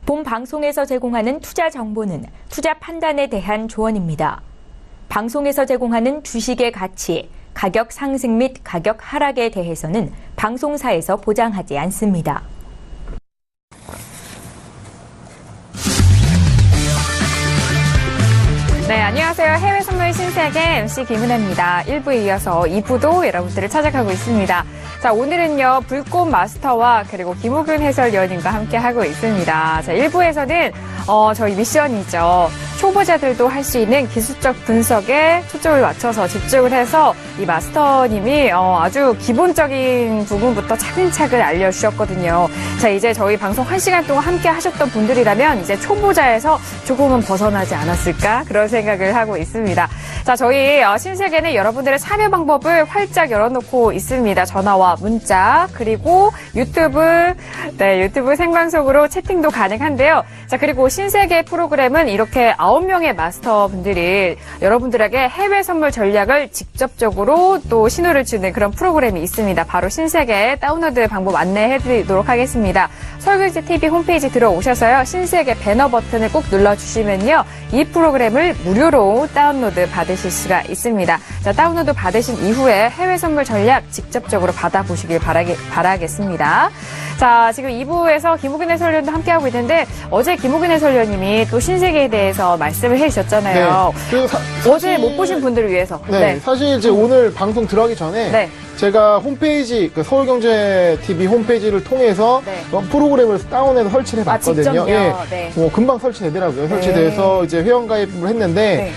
본 방송에서 제공하는 투자 정보는 투자 판단에 대한 조언입니다. 방송에서 제공하는 주식의 가치, 가격 상승 및 가격 하락에 대해서는 방송사에서 보장하지 않습니다. 네, 안녕하세요. 해외 선물 신세계 MC 김은혜입니다. 1부에 이어서 2부도 여러분들을 찾아가고 있습니다. 자, 오늘은요, 불꽃 마스터와 그리고 김우균 해설위원님과 함께하고 있습니다. 자, 1부에서는 저희 미션이죠. 초보자들도 할 수 있는 기술적 분석에 초점을 맞춰서 집중을 해서 이 마스터님이 아주 기본적인 부분부터 차근차근 알려주셨거든요. 자, 이제 저희 방송 1시간 동안 함께 하셨던 분들이라면 이제 초보자에서 조금은 벗어나지 않았을까? 그런 생각을 하고 있습니다. 자, 저희 신세계는 여러분들의 참여 방법을 활짝 열어놓고 있습니다. 전화와 문자, 그리고 유튜브 생방송으로 채팅도 가능한데요. 자, 그리고 신세계 프로그램은 이렇게 9명의 마스터분들이 여러분들에게 해외 선물 전략을 직접적으로 또 신호를 주는 그런 프로그램이 있습니다. 바로 신세계 다운로드 방법 안내해드리도록 하겠습니다. 서울경제TV 홈페이지 들어오셔서요. 신세계 배너 버튼을 꼭 눌러주시면요. 이 프로그램을 무료로 다운로드 받으실 수가 있습니다. 자, 다운로드 받으신 이후에 해외 선물 전략 직접적으로 받아보시길 바라겠습니다. 자, 지금 2부에서 김우균 해설위원도 함께하고 있는데 어제 김우균 해설위원님이 또 신세계에 대해서 말씀을 해주셨잖아요. 네. 어제 못 보신 분들을 위해서. 네. 사실 이제 오늘 방송 들어가기 전에 제가 홈페이지, 서울경제TV 홈페이지를 통해서 프로그램을 다운해서 설치를 해봤거든요. 금방 설치되더라고요. 설치돼서 이제 회원가입을 했는데,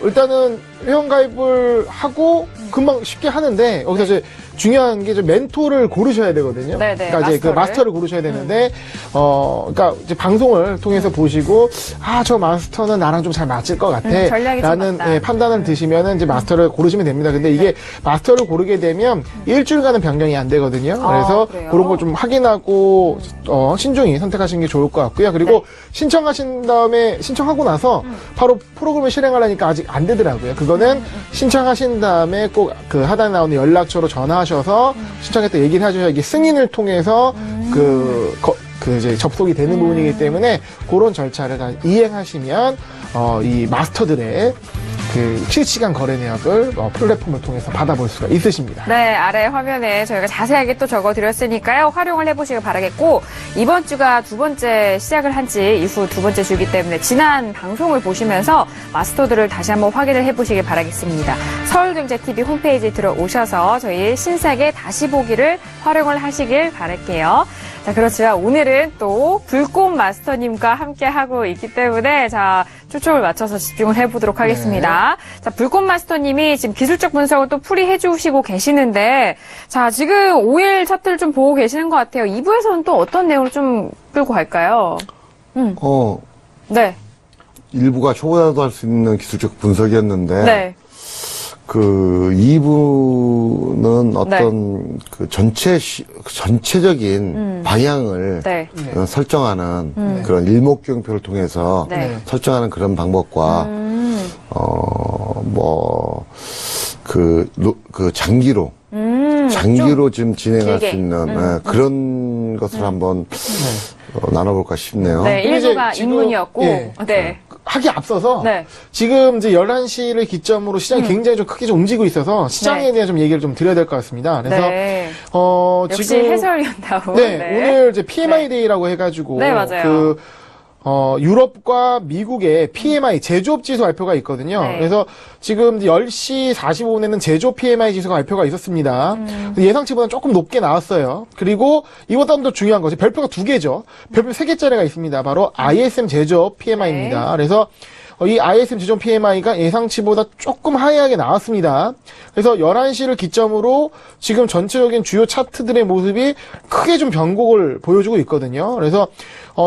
일단은 회원가입을 하고 금방 쉽게 하는데, 여기서 이제 중요한 게 멘토를 고르셔야 되거든요. 그러니까 이제 그 마스터를 고르셔야 되는데, 그러니까 이제 방송을 통해서 보시고, 저 마스터는 나랑 좀 잘 맞을 것 같아. 라는 판단을 드시면은 이제 마스터를 고르시면 됩니다. 근데 이게 마스터를 고르게 되면 일주일간은 변경이 안 되거든요. 그래서 그런 걸 좀 확인하고, 신중히 선택하시는 게 좋을 것 같고요. 그리고 신청하신 다음에, 신청하고 나서 바로 프로그램을 실행하려니까 아직 안 되더라고요. 그거는 신청하신 다음에 꼭 그 하단에 나오는 연락처로 전화하셔서 신청했다 얘기를 해주셔야 이게 승인을 통해서 이제 접속이 되는 부분이기 때문에 그런 절차를 다 이행하시면 이 마스터들의 그 실시간 거래 내역을 플랫폼을 통해서 받아볼 수가 있으십니다. 네, 아래 화면에 저희가 자세하게 또 적어드렸으니까요. 활용을 해보시길 바라겠고, 이번 주가 두 번째 시작을 한 지 이후 두 번째 주기 때문에 지난 방송을 보시면서 마스터들을 다시 한번 확인을 해보시길 바라겠습니다. 서울경제TV 홈페이지 들어오셔서 저희 신세계 다시 보기를 활용을 하시길 바랄게요. 자, 그렇지만 오늘은 또 불꽃 마스터님과 함께 하고 있기 때문에 자, 초점을 맞춰서 집중을 해보도록 하겠습니다. 자, 불꽃 마스터님이 지금 기술적 분석을 또 풀이해 주시고 계시는데, 자, 지금 5일 차트를 좀 보고 계시는 것 같아요. 2부에서는 또 어떤 내용을 좀 끌고 갈까요? 네. 일부가 초보자도 할 수 있는 기술적 분석이었는데, 그 2부는 어떤 그 전체적인 방향을 설정하는 그런 일목경표를 통해서 설정하는 그런 방법과 장기로 지금 진행할 수 있는 그런 것을 한번 나눠볼까 싶네요. 네, 1부가 입문이었고, 하기 앞서서 지금 이제 11시를 기점으로 시장이 굉장히 좀 크게 좀 움직이고 있어서 시장에 대한 좀 얘기를 좀 드려야 될 것 같습니다. 그래서 역시 지금 해설위원다운 오늘 이제 PMI 데이라고 해가지고 맞아요. 유럽과 미국의 PMI 제조업 지수 발표가 있거든요. 그래서 지금 10시 45분에는 제조업 PMI 지수가 발표가 있었습니다. 예상치보다는 조금 높게 나왔어요. 그리고 이보다는 더 중요한 것이 별표가 2개죠. 별표 3개짜리가 있습니다. 바로 ISM 제조업 PMI입니다. 그래서 이 ISM 제조업 PMI가 예상치보다 조금 하이하게 나왔습니다. 그래서 11시를 기점으로 지금 전체적인 주요 차트들의 모습이 크게 좀 변곡을 보여주고 있거든요. 그래서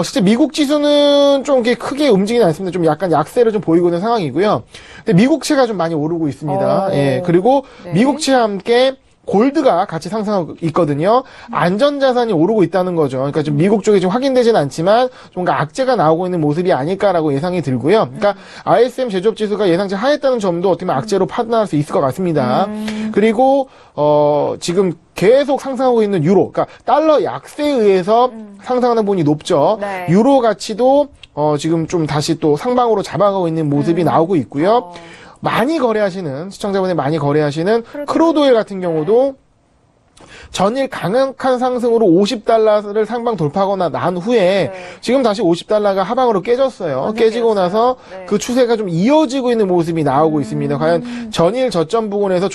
실제 미국 지수는 좀 이렇게 크게 움직이지 않습니다. 좀 약간 약세를 좀 보이고 있는 상황이고요. 근데 미국채가 좀 많이 오르고 있습니다. 그리고 미국채와 함께 골드가 같이 상승하고 있거든요. 안전자산이 오르고 있다는 거죠. 그러니까 좀 미국 쪽에 좀 확인되지는 않지만 뭔가 악재가 나오고 있는 모습이 아닐까라고 예상이 들고요. 그러니까 ISM 제조업 지수가 예상치 하했다는 점도 어떻게 보면 악재로 판단할 수 있을 것 같습니다. 그리고 지금 계속 상승하고 있는 유로, 그러니까 달러 약세에 의해서 상승하는 부분이 높죠. 네. 유로 가치도 지금 좀 다시 또 상방으로 잡아가고 있는 모습이 나오고 있고요. 많이 거래하시는, 시청자분이 많이 거래하시는 크루드오일 같은 경우도 전일 강력한 상승으로 50달러를 상방 돌파하거나 난 후에 지금 다시 50달러가 하방으로 깨졌어요. 깨지고 나서 그 추세가 좀 이어지고 있는 모습이 나오고 있습니다. 과연 전일 저점 부근에서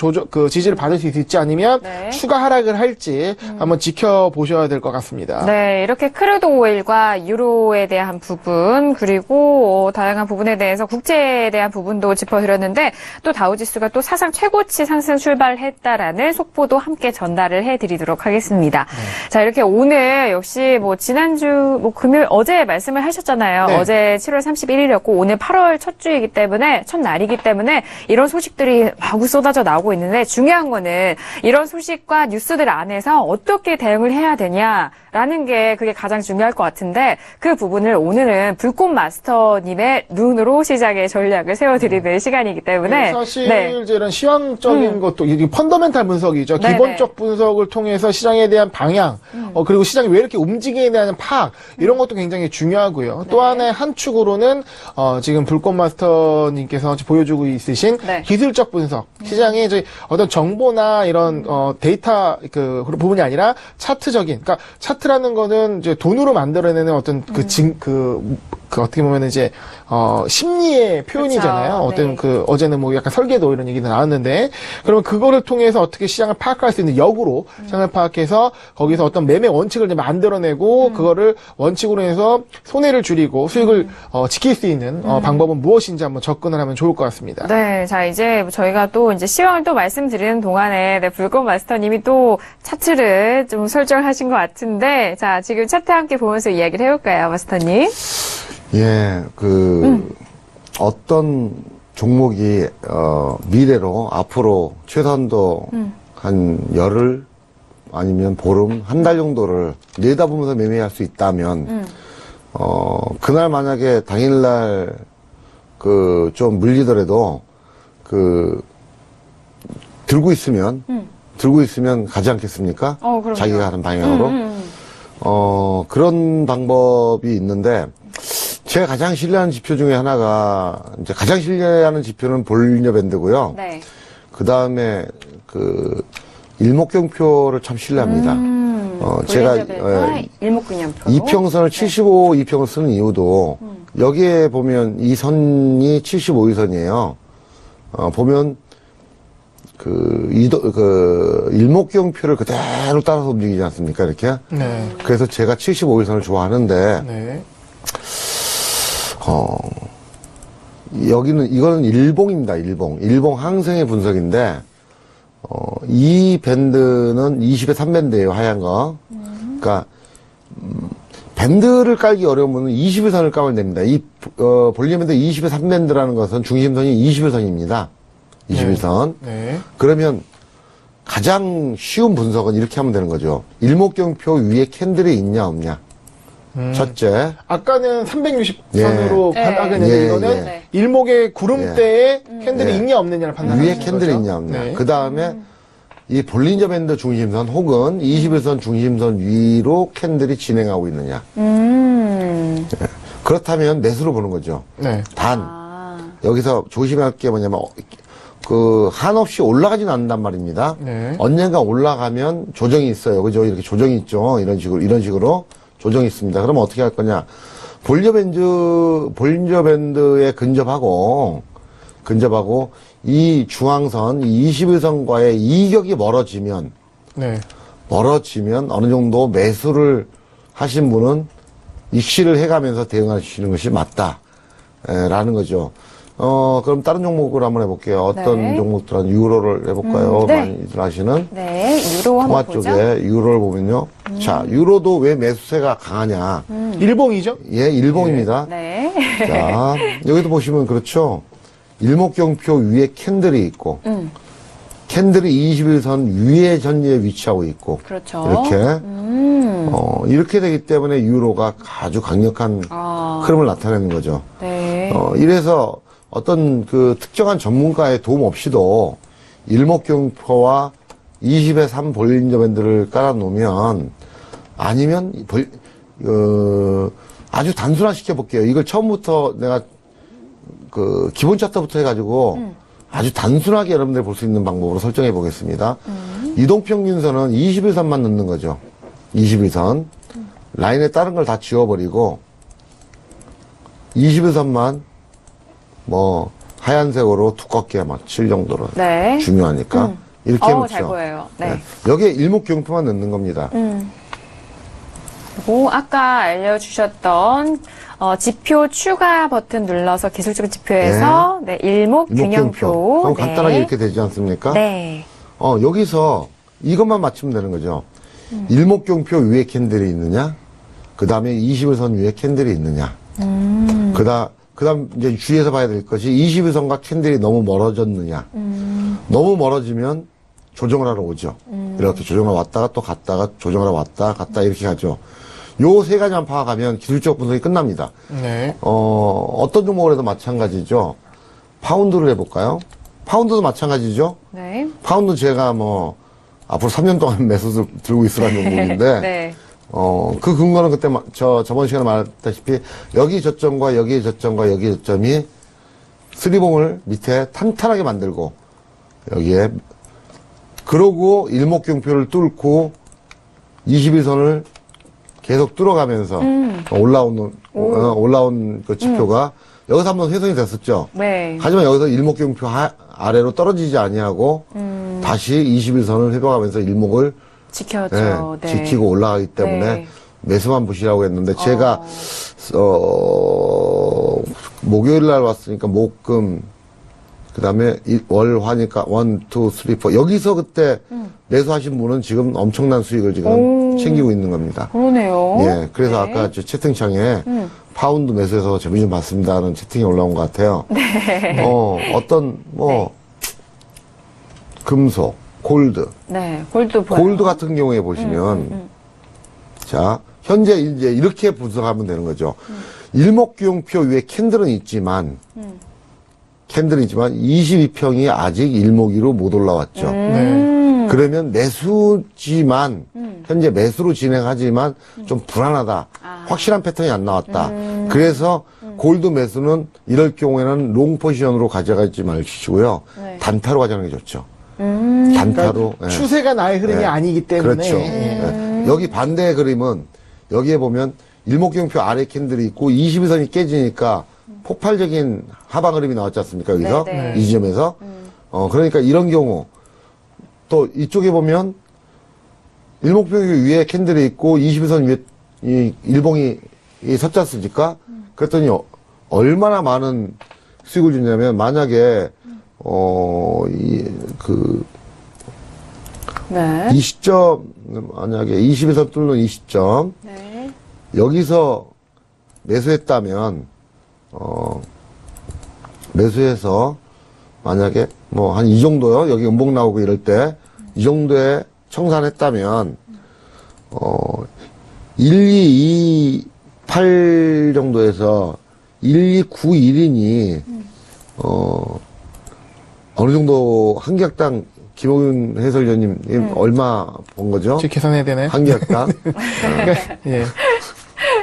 지지를 받을 수 있을지 아니면 추가 하락을 할지 한번 지켜보셔야 될 것 같습니다. 네, 이렇게 크루드 오일과 유로에 대한 부분 그리고 다양한 부분에 대해서 국제에 대한 부분도 짚어드렸는데 또 다우지수가 또 사상 최고치 상승 출발했다라는 속보도 함께 전달을 해드리도록 하겠습니다. 자, 이렇게 오늘 역시 지난주 금요일 어제 말씀을 하셨잖아요. 네. 어제 7월 31일이었고 오늘 8월 첫 주이기 때문에 첫 날이기 때문에 이런 소식들이 마구 쏟아져 나오고 있는데 중요한 거는 이런 소식과 뉴스들 안에서 어떻게 대응을 해야 되냐라는 게 그게 가장 중요할 것 같은데 그 부분을 오늘은 불꽃 마스터님의 눈으로 시장의 전략을 세워드리는 시간이기 때문에 사실 이제 이런 시황적인 것도 이게 펀더멘탈 분석이죠. 네네. 기본적 분석을 통해서 시장에 대한 방향, 그리고 시장이 왜 이렇게 움직이게 대한 파악 이런 것도 굉장히 중요하고요. 또 하나의 한 축으로는 지금 불꽃 마스터님께서 보여주고 있으신 기술적 분석, 시장의 이제 어떤 정보나 이런 데이터 그 부분이 아니라 차트적인, 그러니까 차트라는 거는 이제 돈으로 만들어내는 어떤 그 어떻게 보면 이제 심리의 표현이잖아요. 그렇죠. 어떤 어제는 약간 설계도 이런 얘기도 나왔는데 그러면 그거를 통해서 어떻게 시장을 파악할 수 있는 역으로 시장을 파악해서 거기서 어떤 매매 원칙을 이제 만들어내고 그거를 원칙으로 해서 손해를 줄이고 수익을 지킬 수 있는 방법은 무엇인지 한번 접근을 하면 좋을 것 같습니다. 네, 자 이제 저희가 또 이제 시황을 또 말씀드리는 동안에 불꽃 마스터님이 또 차트를 좀 설정하신 것 같은데 자 지금 차트 함께 보면서 이야기를 해볼까요, 마스터님? 예, 어떤 종목이, 미래로, 앞으로 최소한도 한 열흘 아니면 보름, 한 달 정도를 내다보면서 매매할 수 있다면, 그날 만약에 당일날, 좀 물리더라도, 들고 있으면 가지 않겠습니까? 그럼요. 자기가 하는 방향으로. 그런 방법이 있는데, 제가 가장 신뢰하는 지표 중에 하나가, 이제 가장 신뢰하는 지표는 볼리녀 밴드고요. 네. 그 다음에, 일목경표를 참 신뢰합니다. 제가, 일목균형표. 이평선을 75 이평을 쓰는 이유도, 여기에 보면 이 선이 75일선이에요. 보면, 일목경표를 그대로 따라서 움직이지 않습니까? 이렇게. 네. 그래서 제가 75일선을 좋아하는데, 네. 이거는 일봉입니다, 일봉. 일봉 항생의 분석인데, 이 밴드는 20에 3밴드예요, 하얀 거. 그러니까, 밴드를 깔기 어려우면 21선을 까면 됩니다. 볼륨 밴드 20에 3밴드라는 것은 중심선이 21선입니다. 21선. 네. 그러면 가장 쉬운 분석은 이렇게 하면 되는 거죠. 일목경표 위에 캔들이 있냐, 없냐. 첫째. 아까는 360선으로 판단하겠는데 예, 이거는 예. 일목의 구름대에 캔들이 예. 있냐 없느냐를 판단하는 위에 거죠. 캔들이 있냐, 없냐. 네. 그 다음에 이 볼린저 밴드 중심선 혹은 21선 중심선 위로 캔들이 진행하고 있느냐. 예. 그렇다면 매수로 보는 거죠. 네. 단, 여기서 조심할 게 뭐냐면, 한없이 올라가지는 않는단 말입니다. 네. 언젠가 올라가면 조정이 있어요. 그죠? 이렇게 조정이 있죠. 이런 식으로 조정이 있습니다. 그러면 어떻게 할 거냐. 볼린저 밴드에 근접하고, 이 중앙선, 이 21선과의 이격이 멀어지면, 네. 어느 정도 매수를 하신 분은 익시를 해가면서 대응하시는 것이 맞다. 라는 거죠. 그럼 다른 종목을 한번 해볼게요. 어떤 종목들은 유로를 해볼까요? 많이들 하시는. 네, 유로 한번 보죠. 통화 쪽에 유로를 보면요. 자, 유로도 왜 매수세가 강하냐. 일봉이죠? 예, 일봉입니다. 네. 자, 여기도 보시면 그렇죠. 일목경표 위에 캔들이 있고, 캔들이 21선 위에 전지에 위치하고 있고. 그렇죠. 이렇게. 이렇게 되기 때문에 유로가 아주 강력한 흐름을 나타내는 거죠. 네. 이래서 어떤 그 특정한 전문가의 도움 없이도 일목경표와 20의 3 볼린저 밴드를 깔아놓으면 아니면 아주 단순화시켜 볼게요. 이걸 처음부터 내가 그 기본 차트부터 해가지고 아주 단순하게 여러분들 볼 수 있는 방법으로 설정해 보겠습니다. 이동평균선은 21선만 넣는 거죠. 21선. 라인에 다른 걸 다 지워버리고 21선만 뭐 하얀색으로 두껍게 맞출 정도로 네. 중요하니까 이렇게 해놓죠. 잘 보여요. 네. 네. 여기에 일목경표만 넣는 겁니다. 그리고 아까 알려주셨던 지표 추가 버튼 눌러서 기술적 지표에서 네. 일목균형표. 그럼 네. 간단하게 이렇게 되지 않습니까? 네. 여기서 이것만 맞추면 되는 거죠. 일목경표 위에 캔들이 있느냐, 그 다음에 21선 위에 캔들이 있느냐. 그 다음 이제 주의해서 봐야 될 것이 21선과 캔들이 너무 멀어졌느냐. 너무 멀어지면 조정을 하러 오죠. 이렇게 조정을 왔다가 또 갔다가 조정을 하러 왔다 갔다 이렇게 가죠. 요 세 가지만 파악하면 기술적 분석이 끝납니다. 네. 어떤 종목을 해도 마찬가지죠. 파운드를 해볼까요? 파운드도 마찬가지죠. 네. 파운드 제가 뭐 앞으로 3년 동안 매수 들고 있으라는 종목인데 네. 그 근거는 그때 저번 시간에 말했다시피 여기 저점과 여기 저점과 여기 저점이 스리봉을 밑에 탄탄하게 만들고 여기에 그러고 일목경표를 뚫고 21선을 계속 뚫어가면서 올라온 그 지표가 여기서 한번 훼손이 됐었죠. 네. 하지만 여기서 일목경표 아래로 떨어지지 아니하고 다시 21선을 회복하면서 일목을 지켰죠. 네. 지키고 올라가기 때문에 네. 매수만 보시라고 했는데 제가 목요일 날 왔으니까 목금 그다음에 월 화니까 1, 2, 3, 4 여기서 그때 매수하신 분은 지금 엄청난 수익을 지금 챙기고 있는 겁니다. 그러네요. 예, 그래서 네. 아까 저 채팅창에 파운드 매수해서 재미 좀 봤습니다 하는 채팅이 올라온 것 같아요. 네. 어떤 뭐 금속, 골드, 네. 골드 보여요. 골드 같은 경우에 보시면 자 현재 이제 이렇게 분석하면 되는 거죠. 일목균형표 위에 캔들은 있지만 22평이 아직 일목이로 못 올라왔죠. 네. 그러면 매수지만 현재 매수로 진행하지만 좀 불안하다. 확실한 패턴이 안 나왔다. 그래서 골드 매수는 이럴 경우에는 롱 포지션으로 가져가지 마시고요. 네. 단타로 가져가는 게 좋죠. 단타로. 예. 추세가 나의 흐름이 네. 아니기 때문에. 그렇죠. 예. 여기 반대의 그림은 여기에 보면 일목경표 아래 캔들이 있고 22선이 깨지니까 폭발적인 하방 흐름이 나왔지 않습니까? 여기서 네, 네. 이 지점에서 그러니까 이런 경우 또 이쪽에 보면 일목경표 위에 캔들이 있고 22선 위에 이 일봉이 섰지 않습니까? 그랬더니 얼마나 많은 수익을 주냐면 만약에 네. 이 시점 만약에 22선 뚫는 이 시점 네. 여기서 매수했다면 매수해서 만약에 뭐 한 이 정도요 여기 음봉 나오고 이럴 때 이 정도에 청산했다면 1228 정도에서 1291이니 어느 정도 한 개당 김호균 해설위원님 얼마 본 거죠? 즉 계산해야 되나요? 한 개당 예.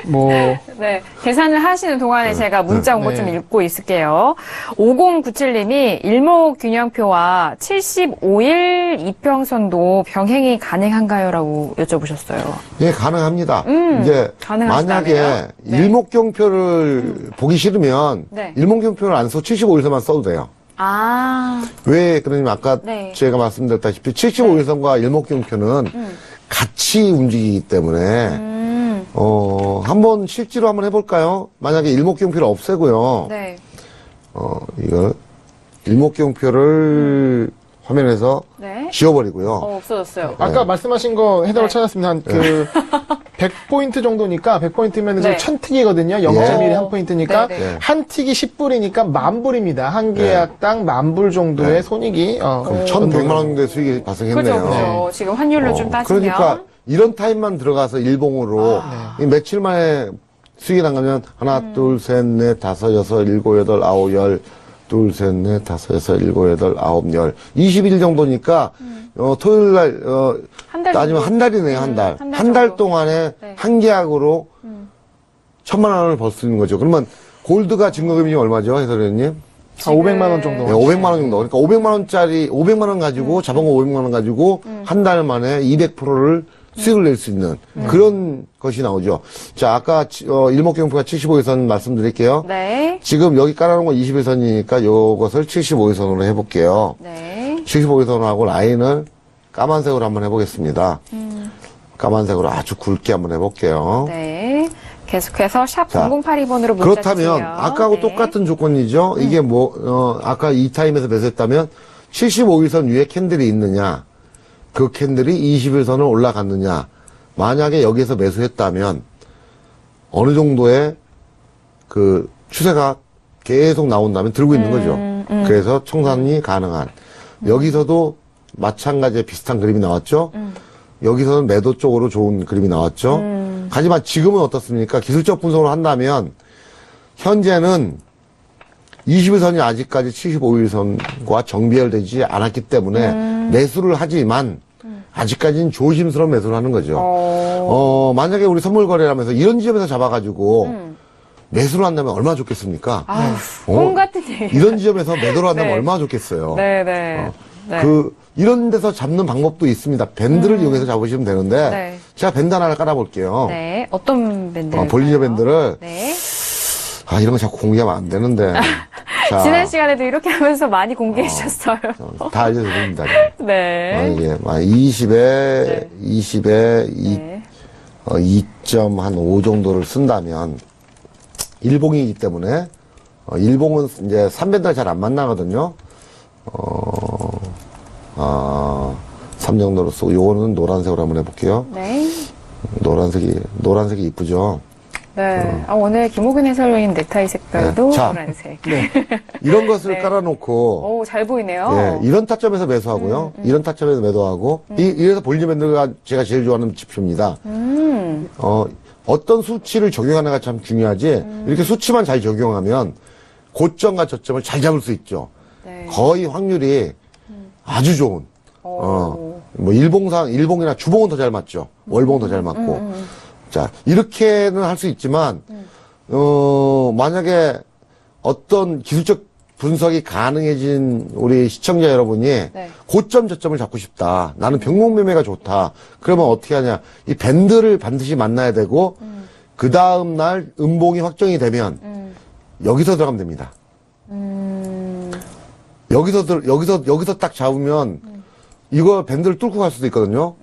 뭐 네. 계산을 하시는 동안에 제가 문자 온 것 좀 네. 읽고 있을게요. 5097님이 일목균형표와 75일 이평선도 병행이 가능한가요? 라고 여쭤보셨어요. 예, 가능합니다. 이제 가능하시다네요. 만약에 네. 일목경표를 보기 싫으면 네. 일목경표를 안 써 75일선만 써도 돼요. 아, 왜 그러냐면 아까 네. 제가 말씀드렸다시피 75일선과 일목경표는 같이 움직이기 때문에 한번 실제로 한번 해볼까요? 만약에 일목경표를 없애고요. 네. 이거 일목경표를 화면에서 네. 지워버리고요. 없어졌어요. 아까 말씀하신 거 해답을 찾았습니다. 한 100포인트 정도니까 100포인트면 네. 1000틱이거든요. 0.1이 한 포인트니까 한 틱이 10불이니까 10,000불입니다. 한 계약당 10,000불 정도의 손익이 그럼 1,100만 원 정도의 수익이 발생했네요. 그렇죠. 지금 환율로 좀 따지면 그러니까 이런 타임만 들어가서 일봉으로 이 며칠 만에 수익이 난 거면 하나, 둘, 셋, 넷, 다섯, 여섯, 일곱, 여덟, 아홉, 열, 둘, 셋, 넷, 다섯, 여섯, 일곱, 여덟, 아홉, 열. 20일 정도니까, 토요일 날, 따지면 한 달이네요, 한 달. 한 달 동안에 한 계약으로 1,000만 원을 벌 수 있는 거죠. 그러면 골드가 증거금이 얼마죠, 해설위원님? 한 500만 원 정도. 네, 500만 원 정도. 그러니까 500만 원 가지고, 자본금 500만 원 가지고, 한 달 만에 200%를 수익을 낼 수 있는 그런 것이 나오죠. 자, 아까 일목경표가 75일선 말씀드릴게요. 네. 지금 여기 깔아놓은 건 21선이니까 요것을 75일선으로 해볼게요. 네. 75일선하고 라인을 까만색으로 한번 해보겠습니다. 까만색으로 아주 굵게 한번 해볼게요. 네. 계속해서 샵 0082번으로 문자 그렇다면 주세요. 아까하고 똑같은 조건이죠. 이게 아까 이 타임에서 매수했다면 75일선 위에 캔들이 있느냐, 그 캔들이 20일선을 올라갔느냐. 만약에 여기에서 매수했다면 어느 정도의 그 추세가 계속 나온다면 들고 있는 거죠. 그래서 청산이 가능한. 여기서도 마찬가지의 비슷한 그림이 나왔죠. 여기서는 매도 쪽으로 좋은 그림이 나왔죠. 하지만 지금은 어떻습니까? 기술적 분석을 한다면 현재는 20일선이 아직까지 75일선과 정비열되지 않았기 때문에 매수를 하지만 아직까지는 조심스러운 매수를 하는 거죠. 만약에 우리 선물 거래를 하면서 이런 지점에서 잡아가지고 매수를 한다면 얼마나 좋겠습니까? 꿈 같은 얘기. 이런 지점에서 매도를 한다면 얼마나 좋겠어요. 네네. 네. 이런 데서 잡는 방법도 있습니다. 밴드를 이용해서 잡으시면 되는데 제가 밴드 하나를 깔아볼게요. 네. 어떤 밴드를? 볼리저 밴드를. 네. 이런 거 자꾸 공개하면 안 되는데. 자, 지난 시간에도 이렇게 하면서 많이 공개해 주셨어요. 다 알려드립니다. 네. 이게 20에 2.5 정도를 쓴다면 일봉이기 때문에 일봉은 이제 3밴드가 잘 안 만나거든요. 3 정도로 쓰고 요거는 노란색으로 한번 해볼게요. 네. 노란색이 이쁘죠. 네. 오늘 김호균 해설위원 넥타이 색깔도 네. 자, 노란색. 이런 것을 깔아놓고 오, 잘 보이네요. 이런 타점에서 매수하고요. 이런 타점에서 매도하고 이래서 볼리저 밴드가 제가 제일 좋아하는 지표입니다. 어떤 수치를 적용하느냐가 참 중요하지. 이렇게 수치만 잘 적용하면 고점과 저점을 잘 잡을 수 있죠. 네. 거의 확률이 아주 좋은. 뭐 일봉이나 주봉은 더 잘 맞죠. 월봉은 더 잘 맞고. 자, 이렇게는 할 수 있지만, 만약에 어떤 기술적 분석이 가능해진 우리 시청자 여러분이 고점 저점을 잡고 싶다. 나는 병목매매가 좋다. 그러면 어떻게 하냐. 이 밴드를 반드시 만나야 되고, 그 다음날 음봉이 확정이 되면, 여기서 들어가면 됩니다. 여기서 딱 잡으면, 이거 밴드를 뚫고 갈 수도 있거든요.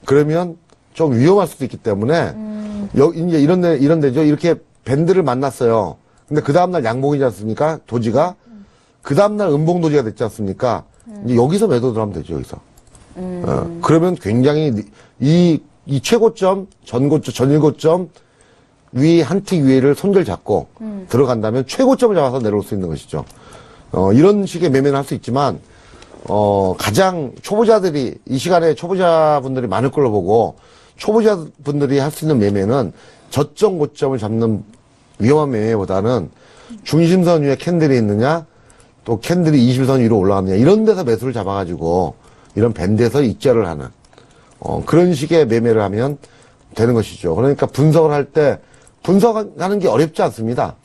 그러면 좀 위험할 수도 있기 때문에, 이제 이런 데죠. 이렇게 밴드를 만났어요. 근데 그 다음날 양봉이지 않습니까? 도지가. 그 다음날 음봉 도지가 됐지 않습니까? 이제 여기서 매도 들어가면 되죠, 여기서. 그러면 굉장히 이 최고점, 전일고점 위, 한 틱 위를 손절 잡고 들어간다면 최고점을 잡아서 내려올 수 있는 것이죠. 이런 식의 매매는 할 수 있지만, 가장 초보자들이, 이 시간에 초보자분들이 많을 걸로 보고, 초보자분들이 할 수 있는 매매는 저점 고점을 잡는 위험한 매매보다는 중심선 위에 캔들이 있느냐, 또 캔들이 20선 위로 올라가느냐, 이런 데서 매수를 잡아가지고 이런 밴드에서 익절을 하는 그런 식의 매매를 하면 되는 것이죠. 그러니까 분석을 할 때 분석하는 게 어렵지 않습니다.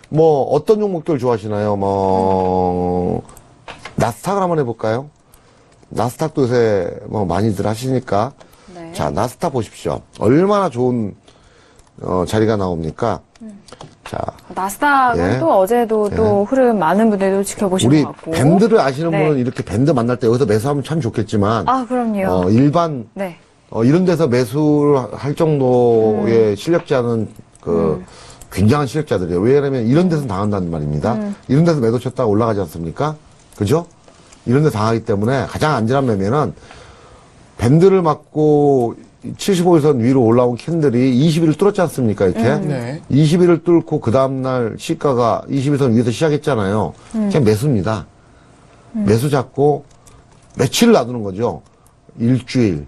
뭐 어떤 종목들 좋아하시나요? 나스닥을 한번 해볼까요? 나스닥도 요새 뭐 많이들 하시니까. 자, 나스닥 보십시오. 얼마나 좋은 자리가 나옵니까? 자, 나스닥은 또 어제도 또 흐름 많은 분들도 지켜보신 것 같고. 우리 밴드를 아시는 분은 이렇게 밴드 만날 때 여기서 매수하면 참 좋겠지만. 그럼요. 일반 이런 데서 매수를 할 정도의 실력자는 굉장한 실력자들이에요. 왜냐하면 이런 데서 당한다는 말입니다. 이런 데서 매도 쳤다가 올라가지 않습니까? 그죠? 이런 데 당하기 때문에 가장 안전한 매매는 밴드를 맞고 75일선 위로 올라온 캔들이 20일을 뚫었지 않습니까, 이렇게? 네. 20일을 뚫고 그 다음날 시가가 21선 위에서 시작했잖아요. 그냥 매수입니다. 매수 잡고 며칠을 놔두는 거죠. 일주일,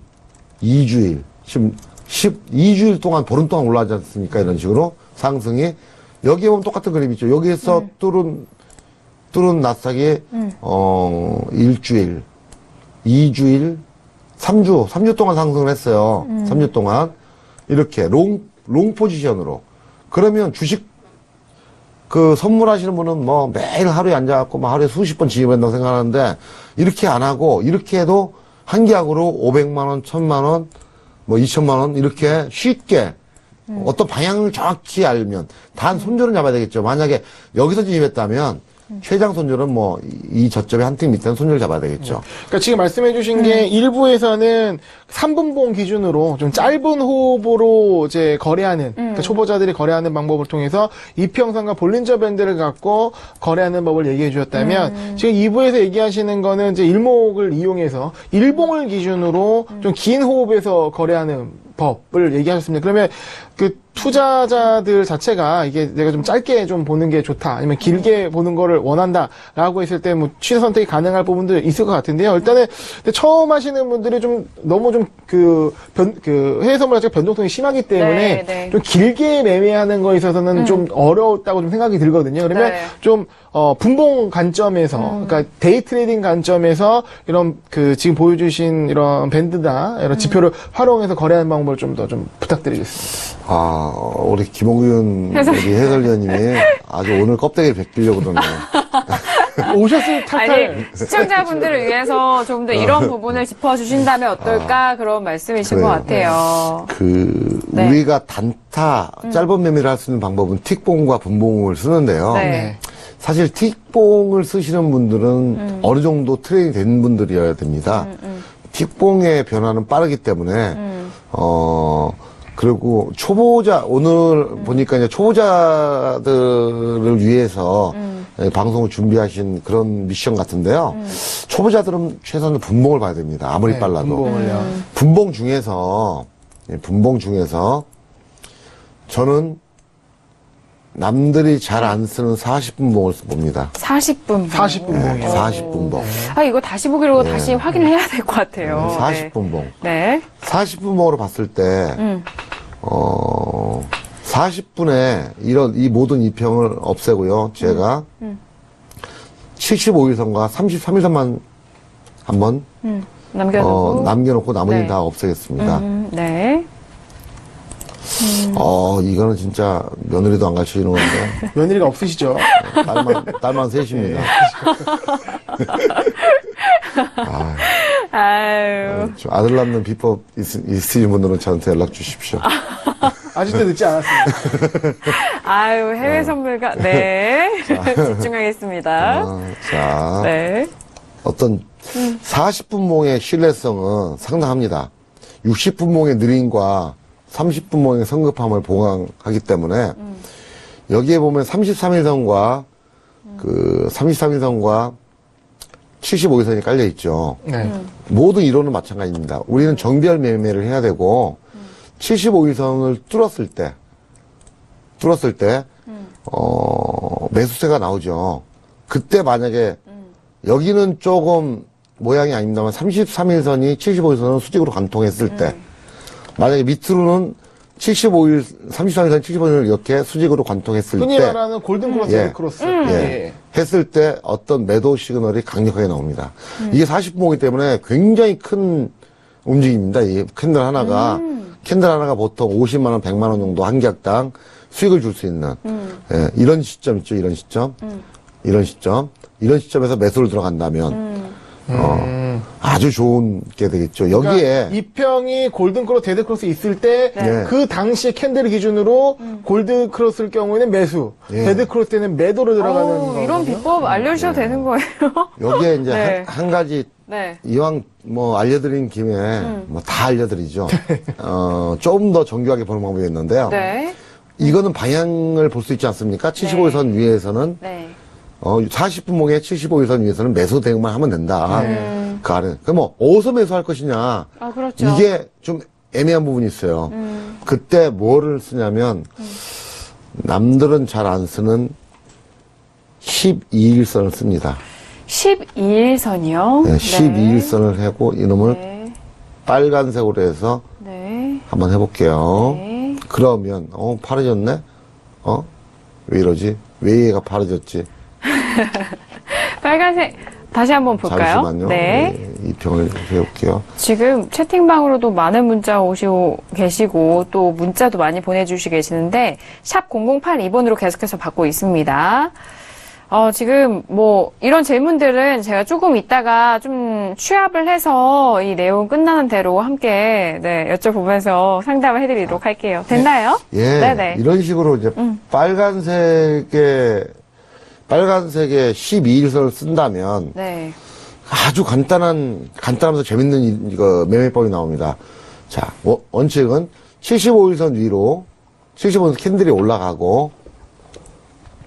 2주일, 지금 2주일 동안, 보름 동안 올라가지 않습니까? 이런 식으로 상승이. 여기에 보면 똑같은 그림이죠. 여기에서 뚫은 나스닥이, 일주일, 2주일, 3주 동안 상승을 했어요. 3주 동안. 이렇게, 롱 포지션으로. 그러면 주식, 선물하시는 분은 뭐 매일 하루에 앉아갖고 뭐 하루에 수십 번 진입한다고 생각하는데, 이렇게 안 하고, 이렇게 해도 한 계약으로 500만원, 1000만원, 뭐 2000만원, 이렇게 쉽게, 어떤 방향을 정확히 알면, 단 손절은 잡아야 되겠죠. 만약에 여기서 진입했다면, 최장 손절은 뭐, 이 저점의 한 틱 밑에는 손절 잡아야 되겠죠. 그러니까 지금 말씀해 주신 게 일부에서는 3분봉 기준으로 좀 짧은 호흡으로 이제 거래하는, 그러니까 초보자들이 거래하는 방법을 통해서 이평선과 볼린저 밴드를 갖고 거래하는 법을 얘기해 주셨다면, 지금 2부에서 얘기하시는 거는 이제 일목을 이용해서 일봉을 기준으로 좀 긴 호흡에서 거래하는 법을 얘기하셨습니다. 그러면 그 투자자들 자체가 이게 내가 좀 짧게 좀 보는 게 좋다, 아니면 길게 보는 거를 원한다라고 했을 때 뭐 취사 선택이 가능할 부분도 있을 것 같은데요. 일단은 근데 처음 하시는 분들이 좀 너무 좀 해외 선물 자체가 변동성이 심하기 때문에 좀 길게 매매하는 거에 있어서는 좀 어려웠다고 좀 생각이 들거든요. 그러면 좀 분봉 관점에서, 그러니까 데이 트레이딩 관점에서 이런 지금 보여주신 이런 밴드나 이런 지표를 활용해서 거래하는 방법을 좀 더 좀 부탁드리겠습니다. 우리 김홍균 우리 해설위원님이 아주 오늘 껍데기를 벗기려고 그러네요. 오셨을 탈탈. 아니, 시청자분들을 위해서 좀 더 이런 부분을 짚어주신다면 어떨까 그런 말씀이신 것 같아요. 우리가 단타, 짧은 매매를 할 수 있는 방법은 틱봉과 분봉을 쓰는데요. 네. 사실 틱봉을 쓰시는 분들은 어느 정도 트레이닝 된 분들이어야 됩니다. 틱봉의 변화는 빠르기 때문에, 그리고 오늘 보니까 이제 초보자들을 위해서 방송을 준비하신 그런 미션 같은데요. 초보자들은 최소한 분봉을 봐야 됩니다. 아무리 빨라도. 분봉 중에서 저는 남들이 잘 안 쓰는 40분봉을 봅니다. 40분봉. 40분봉이요. 40분봉. 이거 다시 보기로 다시 확인을 해야 될 것 같아요. 40분봉. 네. 40분봉으로 봤을 때, 40분에 이 모든 이평을 없애고요. 제가 75일선과 33일선만 한번 남겨놓고 나머지는 다 없애겠습니다. 네. 이거는 진짜 며느리도 안 가르쳐주는 건데. 며느리가 없으시죠? 딸만 셋입니다. 아유. 아들 낳는 비법 있으신 분들은 저한테 연락 주십시오. 아직도 늦지 않았습니다. 아유, 해외 선물가, 네. 집중하겠습니다. 자. 네. 어떤 40분봉의 신뢰성은 상당합니다. 60분봉의 느림과 30분봉의 성급함을 보강하기 때문에 여기에 보면 33일선과 33일선과 75일선이 깔려 있죠. 모든 이론은 마찬가지입니다. 우리는 정비할 매매를 해야 되고 75일선을 뚫었을 때 매수세가 나오죠. 그때 만약에 여기는 조금 모양이 아닙니다만 33일선이 75일선을 수직으로 관통했을 때 만약에 밑으로는 33일선 75일선을 이렇게 수직으로 관통했을 때 흔히 말하는 골든 크로스, 크로스. 했을 때 어떤 매도 시그널이 강력하게 나옵니다. 이게 40분봉이기 때문에 굉장히 큰 움직임입니다. 이 캔들 하나가 보통 50만 원, 100만 원 정도 한 계약당 수익을 줄 수 있는 이런 시점 있죠. 이런 시점에서 매수를 들어간다면 아주 좋은 게 되겠죠. 여기에 그러니까 이평이 골든 크로스, 데드 크로스 있을 때 그 당시의 캔들 기준으로 골든 크로스일 경우에는 매수, 데드 크로스 때는 매도로 들어가는 거. 이런 비법 알려주셔도 되는 거예요? 여기에 이제 한 가지 이왕 뭐 알려드린 김에 뭐 다 알려드리죠. 조금 더 정교하게 보는 방법이 있는데요. 이거는 방향을 볼 수 있지 않습니까? 75일선 위에서는 40분목에 75일선 위에서는 매수 대응만 하면 된다. 그 아래. 그럼 뭐, 어디서 매수할 것이냐. 그렇죠. 이게 좀 애매한 부분이 있어요. 그때 뭐를 쓰냐면, 남들은 잘 안 쓰는 12일선을 씁니다. 12일선이요? 네, 12일선을 하고, 이놈을 빨간색으로 해서 한번 해볼게요. 그러면, 파래졌네? 왜 이러지? 왜 얘가 파래졌지? 빨간색 다시 한번 볼까요? 잠시만요. 네. 이 병을 해볼게요. 지금 채팅방으로도 많은 문자 오시고 계시고 또 문자도 많이 보내주시 계시는데 샵 0082번으로 계속해서 받고 있습니다. 지금 뭐 이런 질문들은 제가 조금 이따가 좀 취합을 해서 이 내용 끝나는 대로 함께 여쭤보면서 상담을 해드리도록 할게요. 됐나요? 예. 네네. 이런 식으로 이제 빨간색의 12일선을 쓴다면 아주 간단하면서 재밌는 이거 매매법이 나옵니다. 자, 원칙은 75일선 위로 75일선 캔들이 올라가고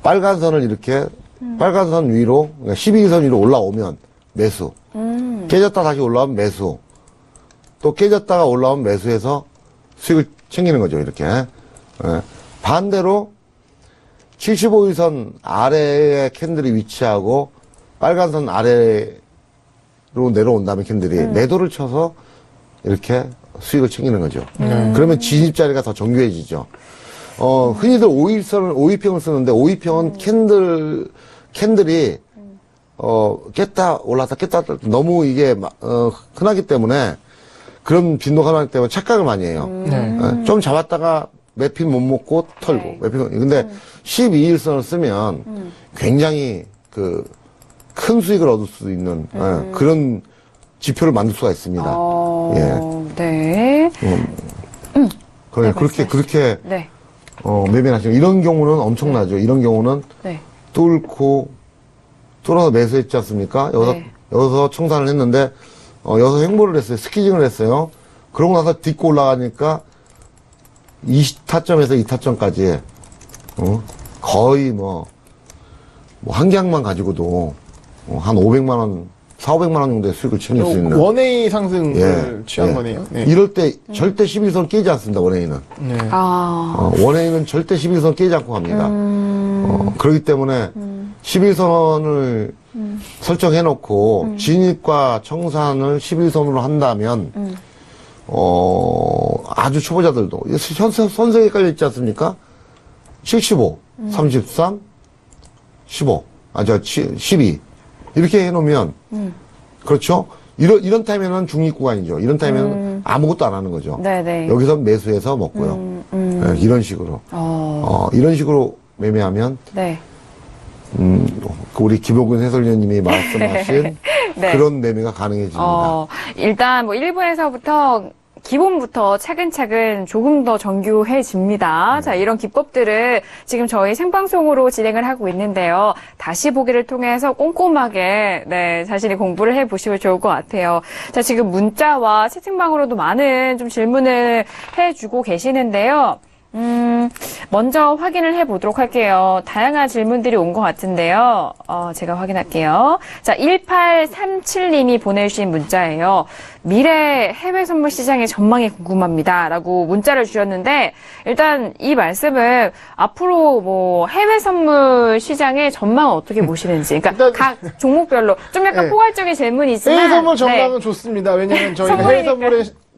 빨간 선을 이렇게 빨간 선 위로, 그러니까 12일선 위로 올라오면 매수. 깨졌다 다시 올라오면 매수. 또 깨졌다가 올라오면 매수해서 수익을 챙기는 거죠, 이렇게. 예. 반대로 75일선 아래에 캔들이 위치하고 빨간 선 아래로 내려온 다음에 캔들이 매도를 쳐서 이렇게 수익을 챙기는 거죠. 그러면 진입자리가 더 정교해지죠. 흔히들 5일평을 쓰는데 5일평은 캔들이 깼다 올랐다 깼다 너무 이게 흔하기 때문에 그런 빈도가 많기 때문에 착각을 많이 해요. 좀 잡았다가 매핀 못 먹고 털고 근데 12일선을 쓰면 굉장히 큰 수익을 얻을 수 있는 그런 지표를 만들 수가 있습니다. 네. 그렇게 매매하시면 이런 경우는 엄청나죠. 이런 경우는 뚫어서 매수했지 않습니까? 여기서 청산을 했는데 여기서 횡보를 했어요. 스키징을 했어요. 그러고 나서 딛고 올라가니까 20타점에서 2타점까지 거의 한 계약만 가지고도 한 500만 원, 400~500만 원 정도의 수익을 챙길 수 있는 원웨이 상승을 취한 거네요. 네. 이럴 때 절대 11선 깨지 않습니다. 원웨이는. 원웨이는 절대 11선 깨지 않고 갑니다. 그렇기 때문에 11선을 설정해 놓고 진입과 청산을 11선으로 한다면 아주 초보자들도 선생에 깔려 있지 않습니까? 75, 33, 15, 12 이렇게 해놓으면 그렇죠? 이런 타임에는 중립 구간이죠. 이런 타임에는 아무것도 안 하는 거죠. 여기서 매수해서 먹고요. 이런 식으로 이런 식으로 매매하면 우리 김호근 해설위원님이 말씀하신 그런 매매가 가능해집니다. 일단 뭐 1부에서부터 기본부터 차근차근 조금 더 정교해집니다. 자, 이런 기법들을 지금 저희 생방송으로 진행을 하고 있는데요. 다시 보기를 통해서 꼼꼼하게 자신이 공부를 해보시면 좋을 것 같아요. 자, 지금 문자와 채팅방으로도 많은 좀 질문을 해주고 계시는데요. 먼저 확인을 해보도록 할게요. 다양한 질문들이 온 것 같은데요. 제가 확인할게요. 자, 1837님이 보내주신 문자예요. 미래 해외 선물 시장의 전망이 궁금합니다. 라고 문자를 주셨는데, 일단 이 말씀은 앞으로 뭐 해외 선물 시장의 전망을 어떻게 보시는지. 그러니까 각 종목별로 좀 약간 포괄적인 질문이지만. 해외 선물 전망은 좋습니다. 왜냐면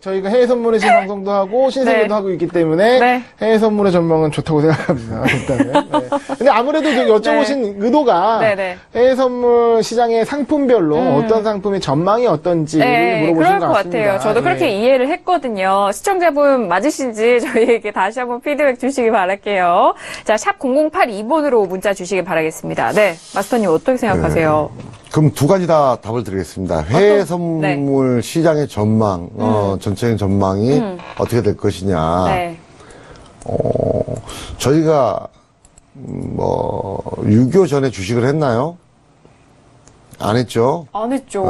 저희가 해외 선물의 방송도 하고 신세계도 하고 있기 때문에 해외 선물의 전망은 좋다고 생각합니다. 일단은. 근데 아무래도 여쭤보신 의도가 해외 선물 시장의 상품별로 어떤 상품의 전망이 어떤지를 물어보신 것 같습니다. 그럴 것 같아요. 저도 그렇게 이해를 했거든요. 시청자분 맞으신지 저희에게 다시 한번 피드백 주시기 바랄게요. 자, 샵 0082번으로 문자 주시기 바라겠습니다. 네, 마스터님 어떻게 생각하세요? 그럼 두 가지 다 답을 드리겠습니다. 해외 선물 시장의 전망, 전체적인 전망이 어떻게 될 것이냐. 저희가, 6.25 전에 주식을 했나요? 안 했죠? 안 했죠.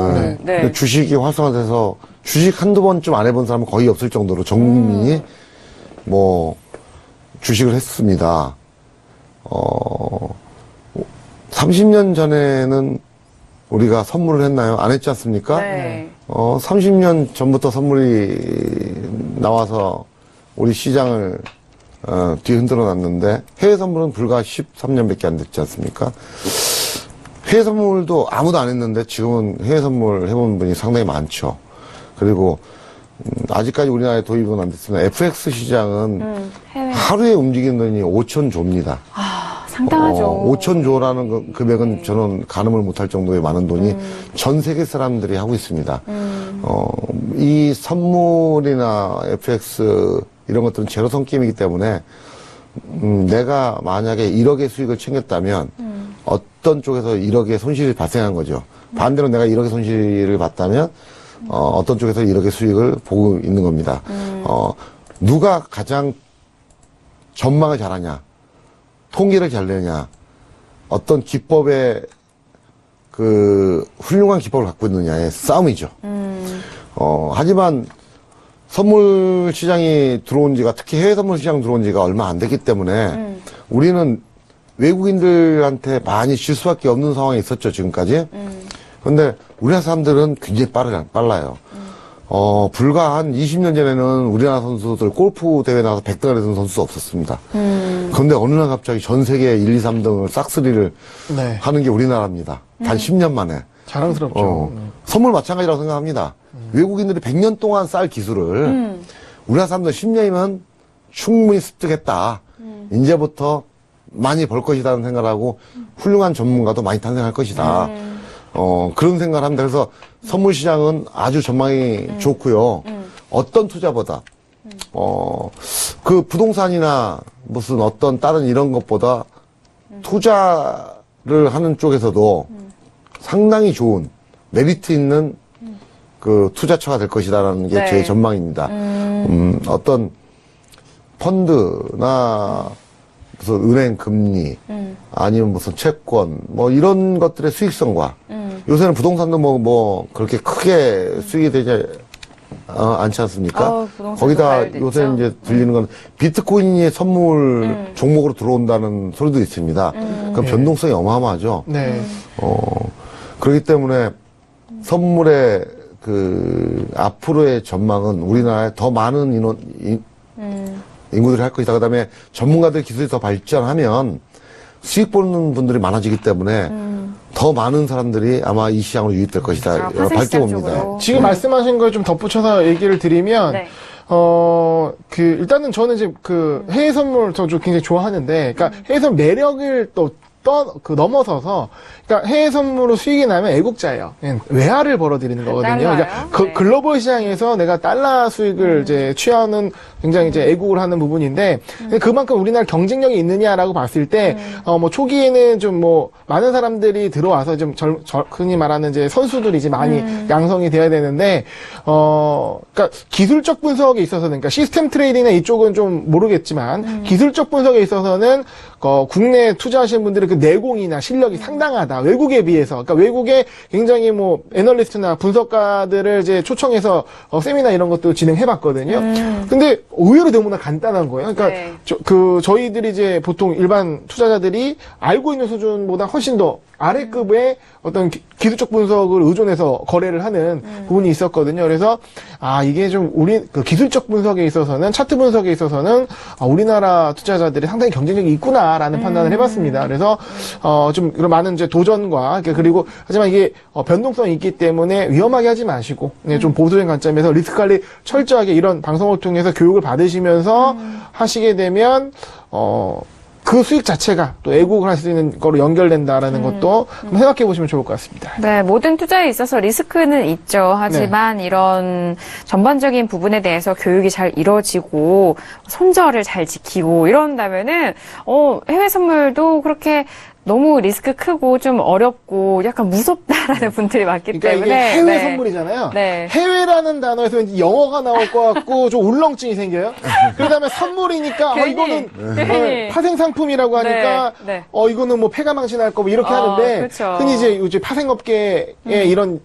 주식이 활성화돼서 주식 한두 번쯤 안 해본 사람은 거의 없을 정도로 전 국민이 주식을 했습니다. 30년 전에는 우리가 선물을 했나요? 안 했지 않습니까? 네. 30년 전부터 선물이 나와서 우리 시장을 뒤흔들어 놨는데 해외 선물은 불과 13년밖에 안 됐지 않습니까? 해외 선물도 아무도 안 했는데 지금은 해외 선물 해본 분이 상당히 많죠. 그리고 아직까지 우리나라에 도입은 안 됐으나 FX 시장은 하루에 움직이는 돈이 5,000조입니다. 아, 상당하죠. 5,000조라는 금액은 저는 가늠을 못할 정도의 많은 돈이 전 세계 사람들이 하고 있습니다. 이 선물이나 FX 이런 것들은 제로섬 게임이기 때문에 내가 만약에 1억의 수익을 챙겼다면 어떤 쪽에서 1억의 손실이 발생한 거죠. 반대로 내가 1억의 손실을 봤다면 어떤 쪽에서 1억의 수익을 보고 있는 겁니다. 누가 가장 전망을 잘하냐, 통계를 잘 내냐, 어떤 기법의 훌륭한 기법을 갖고 있느냐의 싸움이죠. 하지만 선물 시장이 들어온 지가, 특히 해외 선물 시장 들어온 지가 얼마 안 됐기 때문에 우리는 외국인들한테 많이 질 수밖에 없는 상황에 있었죠, 지금까지. 근데 우리나라 사람들은 굉장히 빨라요. 불과 한 20년 전에는 우리나라 선수들 골프 대회 나가서 100등을 했던 선수 없었습니다. 그런데 어느 날 갑자기 전 세계 1, 2, 3등을 싹쓸이를 네. 하는 게 우리나라입니다. 단 10년 만에. 자랑스럽죠. 선물 마찬가지라고 생각합니다. 외국인들이 100년 동안 쌓을 기술을 우리나라 사람들 10년이면 충분히 습득했다. 이제부터 많이 벌 것이라는 생각을 하고 훌륭한 전문가도 많이 탄생할 것이다. 그런 생각을 합니다. 그래서 선물 시장은 아주 전망이 좋고요. 어떤 투자보다, 부동산이나 무슨 어떤 다른 이런 것보다 투자를 하는 쪽에서도 상당히 좋은 메리트 있는 투자처가 될 것이다라는 게 제 전망입니다. 어떤 펀드나 무슨 은행 금리, 아니면 무슨 채권, 뭐 이런 것들의 수익성과, 요새는 부동산도 그렇게 크게 수익이 되지 않지 않습니까? 거기다 요새 이제 들리는 건 비트코인이 선물 종목으로 들어온다는 소리도 있습니다. 그럼 변동성이 어마어마하죠. 네. 그렇기 때문에 선물의 앞으로의 전망은 우리나라에 더 많은 인구들이 할 것이다. 그 다음에 전문가들 기술이 더 발전하면 수익 보는 분들이 많아지기 때문에 더 많은 사람들이 아마 이 시장으로 유입될 것이다. 밝게 봅니다. 지금 말씀하신 걸 좀 덧붙여서 얘기를 드리면, 일단은 저는 이제 해외 선물 저 굉장히 좋아하는데, 그러니까 해외 선물 매력을 넘어서서, 그러니까 해외 선물로 수익이 나면 애국자예요. 외화를 벌어들이는 거거든요. 그러니까 글로벌 시장에서 내가 달러 수익을 이제 취하는 굉장히 이제 애국을 하는 부분인데, 그만큼 우리나라 경쟁력이 있느냐라고 봤을 때, 초기에는 좀 많은 사람들이 들어와서 좀 흔히 말하는 이제 선수들이 이제 많이 양성이 돼야 되는데, 그러니까 기술적 분석에 있어서는, 그러니까 시스템 트레이딩이나 이쪽은 좀 모르겠지만, 기술적 분석에 있어서는, 국내 투자하시는 분들의 내공이나 실력이 상당하다. 외국에 비해서. 그러니까 외국에 굉장히 애널리스트나 분석가들을 이제 초청해서 세미나 이런 것도 진행해봤거든요. 근데 의외로 너무나 간단한 거예요. 그러니까 저희들이 이제 보통 일반 투자자들이 알고 있는 수준보다 훨씬 더 아래급의 어떤 기술적 분석을 의존해서 거래를 하는 부분이 있었거든요. 그래서 이게 좀 기술적 분석에 있어서는, 차트 분석에 있어서는 우리나라 투자자들이 상당히 경쟁력이 있구나라는 판단을 해봤습니다. 그래서 좀 그런 많은 이제 도전과, 그리고 하지만 이게 변동성이 있기 때문에 위험하게 하지 마시고 좀 보수적인 관점에서 리스크 관리 철저하게 이런 방송을 통해서 교육을 받으시면서 하시게 되면 그 수익 자체가 또 애국을 할 수 있는 거로 연결된다라는 것도 한번 생각해 보시면 좋을 것 같습니다. 네, 모든 투자에 있어서 리스크는 있죠. 하지만 이런 전반적인 부분에 대해서 교육이 잘 이루어지고 손절을 잘 지키고 이런다면은 해외 선물도 그렇게 너무 리스크 크고 좀 어렵고 약간 무섭다라는 분들이 많기 때문에. 이게 해외 선물이잖아요. 해외라는 단어에서 왠지 영어가 나올 것 같고 좀 울렁증이 생겨요. 그러다음에 선물이니까 이거는 파생 상품이라고 하니까 이거는 폐가망신할 거고 이렇게 하는데 흔히 이제 파생업계에 이런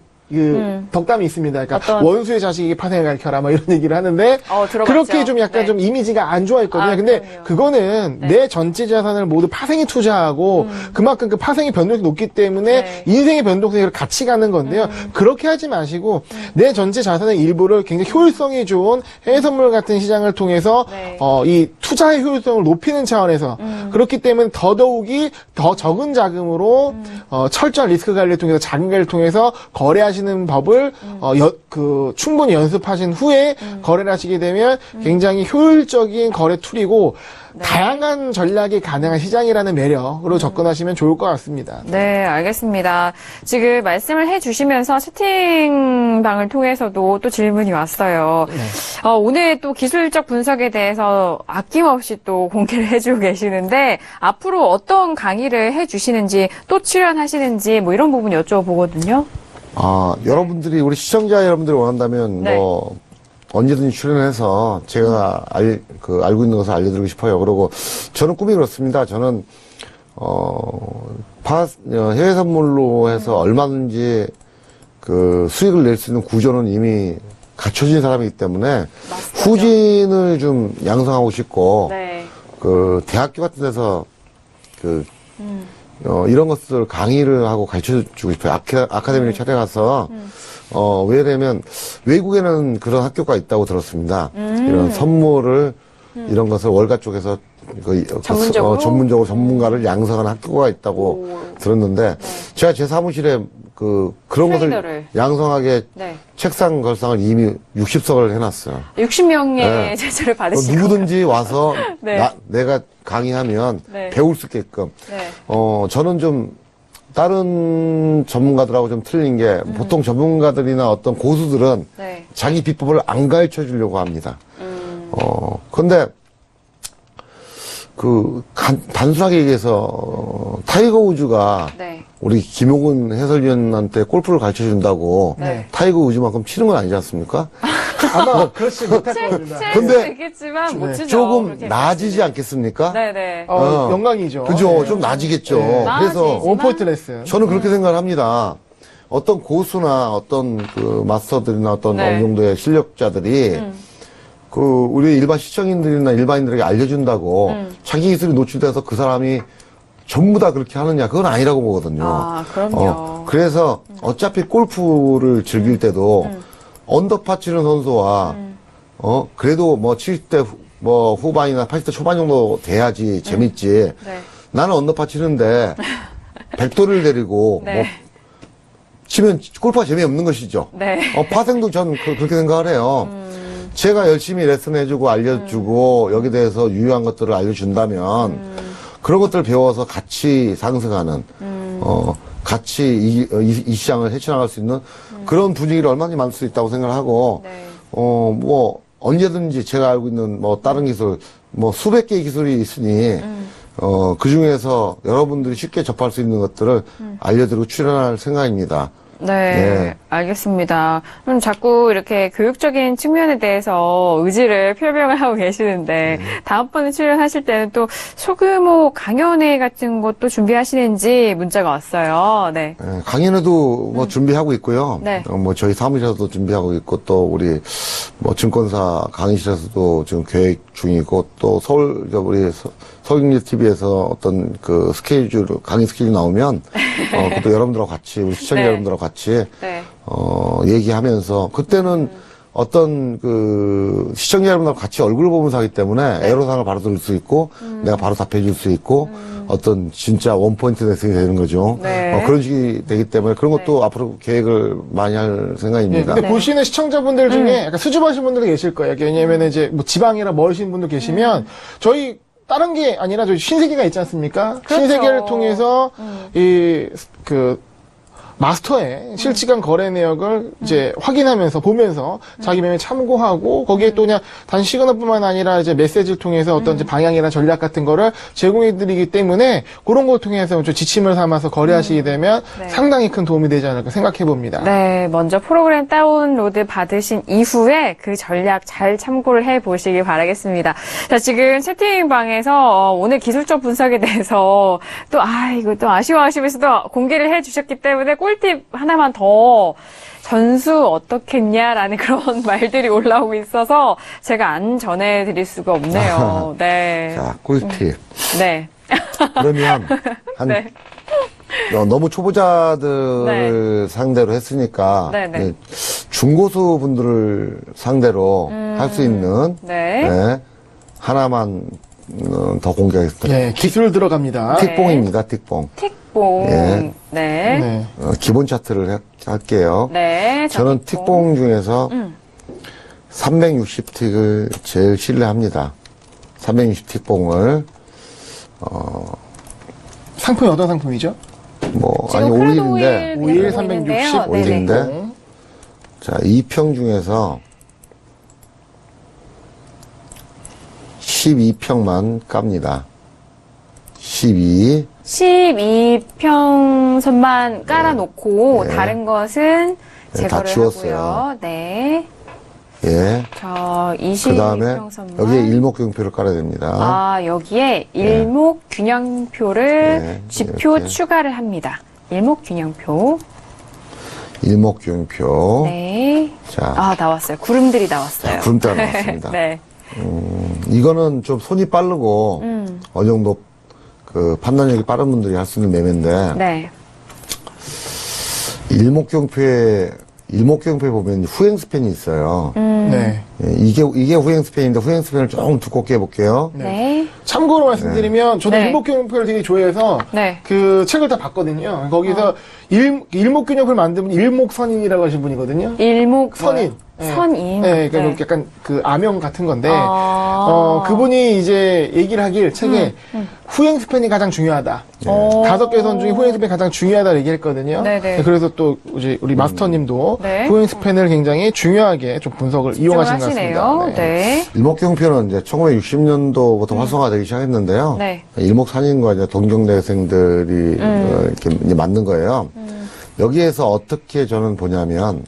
덕담이 있습니다. 그러니까 원수의 자식에게 파생을 가르쳐라 뭐 이런 얘기를 하는데 그렇게 좀 약간 좀 이미지가 안 좋아했거든요. 근데 그럼요. 그거는 내 전체 자산을 모두 파생에 투자하고 그만큼 그 파생의 변동성이 높기 때문에 인생의 변동성이 같이 가는 건데요. 그렇게 하지 마시고 내 전체 자산의 일부를 굉장히 효율성이 좋은 해외 선물 같은 시장을 통해서 이 투자의 효율성을 높이는 차원에서 그렇기 때문에 더더욱이 더 적은 자금으로 철저한 리스크 관리를 통해서 자금 관리를 통해서 거래하시는 법을 충분히 연습하신 후에 거래를 하시게 되면 굉장히 효율적인 거래 툴이고 다양한 전략이 가능한 시장이라는 매력으로 접근하시면 좋을 것 같습니다. 네, 알겠습니다. 지금 말씀을 해주시면서 채팅방을 통해서도 또 질문이 왔어요. 오늘 또 기술적 분석에 대해서 아낌없이 또 공개를 해주고 계시는데 앞으로 어떤 강의를 해주시는지 또 출연하시는지 뭐 이런 부분 여쭤보거든요. 여러분들이 우리 시청자 여러분들이 원한다면 뭐 언제든지 출연해서 제가 알고 있는 것을 알려드리고 싶어요. 그리고 저는 꿈이 그렇습니다. 저는 해외 선물로 해서 얼마든지 그 수익을 낼 수 있는 구조는 이미 갖춰진 사람이기 때문에 후진을 좀 양성하고 싶고 그 대학교 같은 데서 이런 것들 강의를 하고 가르쳐 주고 싶어요. 아카데미를 찾아가서, 왜냐면, 외국에는 그런 학교가 있다고 들었습니다. 이런 선물을, 이런 것을 월가 쪽에서, 전문적으로 전문가를 양성하는 학교가 있다고 들었는데, 제가 제 사무실에 그런 것을 양성하게 책상 걸상을 이미 60석을 해놨어요. 60명의 제출을 받으시고. 누구든지 와서 내가 강의하면 배울 수 있게끔. 저는 좀 다른 전문가들하고 좀 틀린 게 보통 전문가들이나 어떤 고수들은 자기 비법을 안 가르쳐 주려고 합니다. 근데 단순하게 얘기해서 타이거 우즈가 우리 김호근 해설위원한테 골프를 가르쳐 준다고 타이거 우즈만큼 치는 건 아니지 않습니까? 아마 그렇지 못할 겁니다. 근데 있겠지만 못 치죠. 조금 나아지지 않겠습니까? 영광이죠. 그죠? 좀 나아지겠죠. 그래서 원포인트 레슨. 저는 그렇게 생각을 합니다. 어떤 고수나 어떤 그 마스터들이나 어떤 어느 정도의 실력자들이 우리 일반 시청인들이나 일반인들에게 알려준다고 자기 기술이 노출돼서 그 사람이 전부 다 그렇게 하느냐, 그건 아니라고 보거든요. 그럼요. 그래서 어차피 골프를 즐길 때도 언더파 치는 선수와 그래도 뭐 70대 후반이나 80대 초반 정도 돼야지 재밌지. 나는 언더파 치는데 백돌을 데리고 뭐 치면 골프가 재미없는 것이죠. 파생도 전 그렇게 생각을 해요. 제가 열심히 레슨해주고 알려주고 여기 대해서 유효한 것들을 알려준다면 그런 것들을 배워서 같이 상승하는 같이 이 시장을 헤쳐나갈 수 있는 그런 분위기를 얼마든지 만들 수 있다고 생각을 하고 뭐 언제든지 제가 알고 있는 뭐 다른 기술 뭐 수백 개의 기술이 있으니 그 중에서 여러분들이 쉽게 접할 수 있는 것들을 알려드리고 출연할 생각입니다. 알겠습니다. 그럼 자꾸 이렇게 교육적인 측면에 대해서 의지를 표명을 하고 계시는데 다음번에 출연하실 때는 또 소규모 강연회 같은 것도 준비하시는지 문자가 왔어요. 강연회도 뭐 준비하고 있고요. 뭐 저희 사무실에서도 준비하고 있고 또 우리 뭐 증권사 강의실에서도 지금 계획 중이고 또 우리 서울경제 TV에서 어떤 그 스케줄 강의 스케줄 나오면 그것도 여러분들하고 같이 우리 시청자 여러분들하고 같이 얘기하면서 그때는 어떤 그 시청자 여러분들하고 같이 얼굴을 보면서 하기 때문에 애로사항을 바로 들을 수 있고 내가 바로 답해 줄 수 있고 어떤 진짜 원포인트 레슨이 되는 거죠. 그런 식이 되기 때문에 그런 것도 앞으로 계획을 많이 할 생각입니다. 근데 보시는 시청자분들 중에 약간 수줍어하시는 분들도 계실 거예요. 왜냐면 이제 뭐 지방이라 멀으신 분도 계시면 저희 다른 게 아니라 저희 신세계가 있지 않습니까? 신세계를 통해서 마스터의 실시간 거래 내역을 이제 확인하면서 보면서 자기 매매 참고하고 거기에 또 그냥 단 시그널뿐만 아니라 이제 메시지를 통해서 어떤 이제 방향이나 전략 같은 거를 제공해 드리기 때문에 그런 걸 통해서 좀 지침을 삼아서 거래하시게 되면 상당히 큰 도움이 되지 않을까 생각해 봅니다. 먼저 프로그램 다운로드 받으신 이후에 그 전략 잘 참고를 해 보시기 바라겠습니다. 자, 지금 채팅방에서 오늘 기술적 분석에 대해서 또 이거 또 아쉬워하시면서도 공개를 해 주셨기 때문에 꿀팁 하나만 더 전수 어떻겠냐라는 그런 말들이 올라오고 있어서 제가 안 전해드릴 수가 없네요. 네. 자, 꿀팁. 네. 그러면 한 네. 너무 초보자들 상대로 했으니까 네. 중고수 분들을 상대로 할 수 있는 네. 하나만 더 공개하겠습니다. 네, 기술 들어갑니다. 틱봉입니다. 틱봉. 틱봉. 예. 네. 네. 기본 차트를 할게요. 네. 저는 틱봉 중에서 360틱을 제일 신뢰합니다. 360 틱봉을 상품이 어떤 상품이죠? 지금 오일인데 오일 보이는데요. 360 오일인데 자, 2평 중에서 12평만 깝니다. 12평선만 깔아놓고 네. 다른 것은 네, 제거를 다 지웠어요. 하고요. 네. 예. 자, 그 다음에 22평선만. 여기에 일목균표를 깔아야 됩니다. 아, 여기에 일목균형표를 네, 지표 이렇게. 추가를 합니다. 일목균형표. 일목균표. 네. 자, 아, 나왔어요. 구름들이 나왔어요. 구름대가 나왔습니다. 네. 이거는 좀 손이 빠르고 어느 정도 그 판단력이 빠른 분들이 할 수 있는 매매인데 네. 일목균표에 보면 후행 스팬이 있어요. 네. 예, 이게 후행 스팬인데 후행 스팬을 조금 두껍게 해볼게요. 네. 참고로 말씀드리면 저도 네. 일목균형표를 되게 좋아해서 네. 그 책을 다 봤거든요. 거기서 일목균형표를 만든 분이 일목선인이라고 하신 분이거든요. 일목선인. 네. 선인. 네, 그러니까 약간 그 암형 같은 건데, 아. 그분이 이제 얘기를 하길 책에 후행 스팬이 가장 중요하다. 오. 5개 선 중에 후행 스팬이 가장 중요하다 얘기했거든요. 네네. 그래서 또 이제 우리 마스터님도 네. 후행 스팬을 굉장히 중요하게 좀 분석을 이용하시는 것 하시네요. 같습니다. 네. 일목균표는 이제 1960년도부터 활성화되기 시작했는데요. 네. 일목산인과 이제 동경대생들이 이렇게 이제 만든 거예요. 여기에서 어떻게 저는 보냐면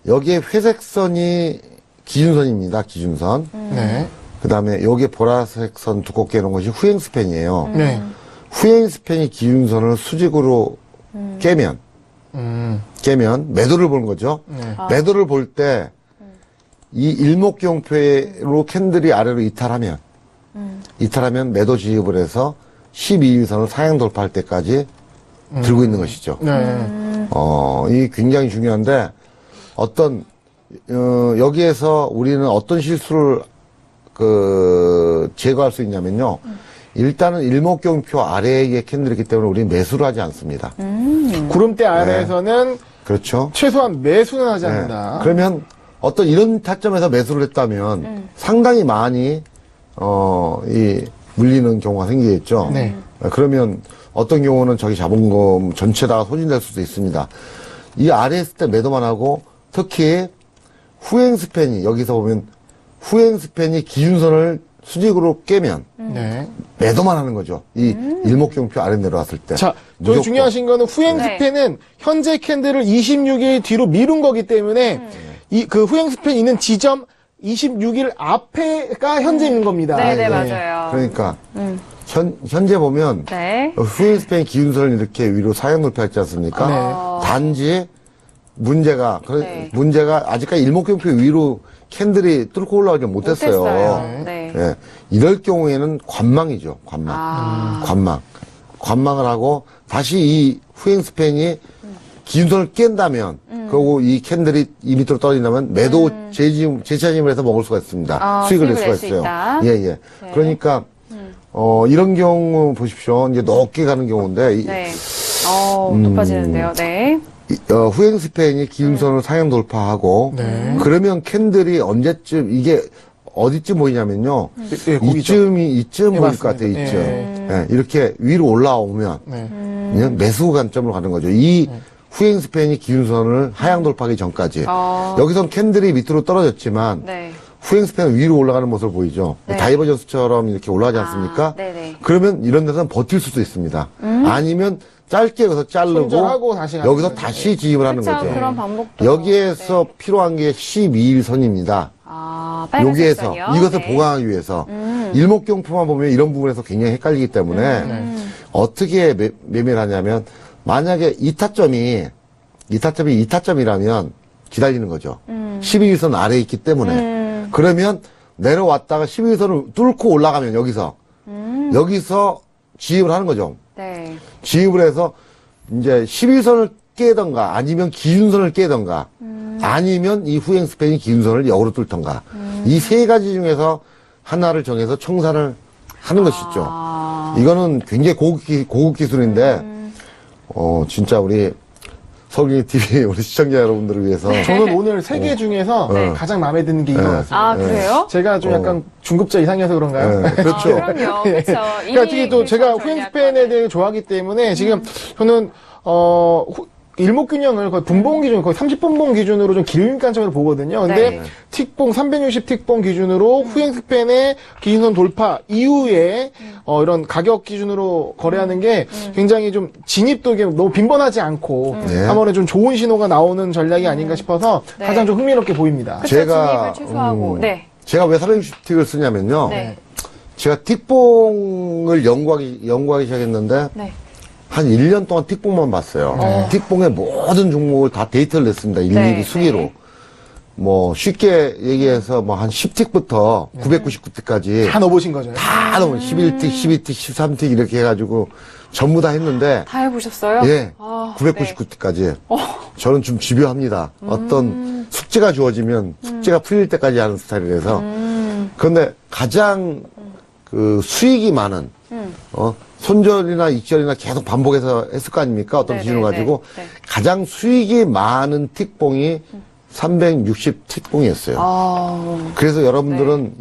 여기에 회색 선이 기준선입니다. 기준선. 네. 그 다음에 여기에 보라색 선 두껍게 해놓은 것이 후행 스팬이에요. 네. 후행 스팬이 기준선을 수직으로 깨면 매도를 보는 거죠. 네. 매도를 볼 때 이 일목경표로 캔들이 아래로 이탈하면 매도 지급을 해서 12일선을 상향 돌파할 때까지 들고 있는 것이죠. 네. 이 굉장히 중요한데 여기에서 우리는 어떤 실수를 제거할 수 있냐면요. 일단은 일목경표 아래의 캔들이기 때문에 우리는 매수를 하지 않습니다. 구름대 아래에서는 그렇죠. 최소한 매수는 하지 네. 않는다. 그러면 어떤 이런 타점에서 매수를 했다면 상당히 많이 물리는 경우가 생기겠죠. 네. 그러면 어떤 경우는 저기 자본금 전체다가 소진될 수도 있습니다. 이 아래에 있을 때 매도만 하고 특히 후행 스팬이 여기서 보면 후행 스팬이 기준선을 수직으로 깨면 네. 매도만 매도만 하는 거죠. 이 일목경표 아래 내려왔을 때. 자, 무조건. 더 중요하신 거는 후행 네. 스팬은 현재 캔들을 26일 뒤로 미룬 거기 때문에 그 후행 스팬이 있는 지점 26일 앞에가 현재 있는 겁니다. 네네, 네. 맞아요. 그러니까 현재 보면 네. 후행 스팬 기준선을 이렇게 위로 사형 돌파했지 않습니까? 네. 단지 문제가 네. 아직까지 일목경표 위로 캔들이 뚫고 올라오지 못했어요. 못했어요. 네. 예, 이럴 경우에는 관망이죠. 관망. 관망을 하고 다시 이 후행 스팬이 기준선을 깬다면 그리고 이 캔들이 이 밑으로 떨어진다면 매도 재차짐을 해서 먹을 수가 있습니다. 수익을 낼 수가 낼 수 있어요. 있다. 예. 네. 그러니까 이런 경우 보십시오. 이제 높게 가는 경우인데 네. 높아지는데요. 네. 후행 스팬이 기준선을 상향 돌파하고 네. 그러면 캔들이 언제쯤 이게 어디쯤 보이냐면요. 예, 거기죠. 이쯤 보일 맞습니다. 것 같아요. 이쯤. 예. 예, 이렇게 위로 올라오면 네. 그냥 매수 관점으로 가는 거죠. 이 후행 스팬이 기준선을 하향 돌파하기 전까지. 여기선 캔들이 밑으로 떨어졌지만 네. 후행 스팬은 위로 올라가는 모습을 보이죠. 네. 다이버전스처럼 이렇게 올라가지 않습니까? 네네. 그러면 이런 데서는 버틸 수도 있습니다. 아니면 짧게 여기서 자르고 손절하고 다시 가는 여기서 거죠. 다시 지입을 하는 그쵸, 거죠. 그런 방법도. 여기에서 필요한 게 12일 선입니다. 빨간색 여기에서 선이요? 이것을 네. 보강하기 위해서 일목경표만 보면 이런 부분에서 굉장히 헷갈리기 때문에 어떻게 매매를 하냐면 만약에 이 타점이 2타점이 2타점이라면 기다리는 거죠. 12위선 아래에 있기 때문에. 그러면 내려왔다가 12위선을 뚫고 올라가면 여기서 지입을 하는 거죠. 네. 지입을 해서 이제 12위선을 깨던가 아니면 기준선을 깨던가 아니면 이 후행 스팬이 기준선을 역으로 뚫던가 이 세 가지 중에서 하나를 정해서 청산을 하는 것이죠. 이거는 굉장히 고급 기술인데 진짜 우리 서울경제TV 우리 시청자 여러분들을 위해서 저는 오늘 세 개 중에서 가장 마음에 드는 게 이거 같습니다. 아, 그래요? 제가 좀 약간 중급자 이상이어서 그런가요? 네, 그렇죠. 그럼요. 그렇죠. 그러니까 특히 또 제가 후행 스팬에 대해 좋아하기 때문에 지금 저는 일목균형을 거의 분봉 기준, 거의 30분봉 기준으로 좀 긴 관점으로 보거든요. 근데 네. 틱봉, 360 틱봉 기준으로 후행 스팬의 기준선 돌파 이후에 이런 가격 기준으로 거래하는 게 굉장히 좀 진입도 이게 너무 빈번하지 않고 한 번에 좀 좋은 신호가 나오는 전략이 아닌가 싶어서 네. 가장 좀 흥미롭게 보입니다. 그쵸, 진입을 최소화하고. 네. 제가 왜 360틱을 쓰냐면요. 네. 제가 틱봉을 연구하기 시작했는데 네. 한 1년 동안 틱봉만 봤어요. 틱봉의 모든 종목을 다 데이터를 냈습니다. 일일이 네, 수기로. 네. 뭐 쉽게 얘기해서 뭐 한 10틱부터 999틱까지 다 넣어보신 거죠. 다 넣은 11틱, 12틱, 13틱 이렇게 해가지고 전부 다 했는데 다 해보셨어요? 예, 아, 999틱까지. 저는 좀 집요합니다. 어떤 숙제가 주어지면 숙제가 풀릴 때까지 하는 스타일이라서. 그런데 가장 그 수익이 많은 손절이나 익절이나 계속 반복해서 했을 거 아닙니까? 어떤 기준을 가지고 네. 가장 수익이 많은 틱봉이 360 틱봉이었어요. 그래서 여러분들은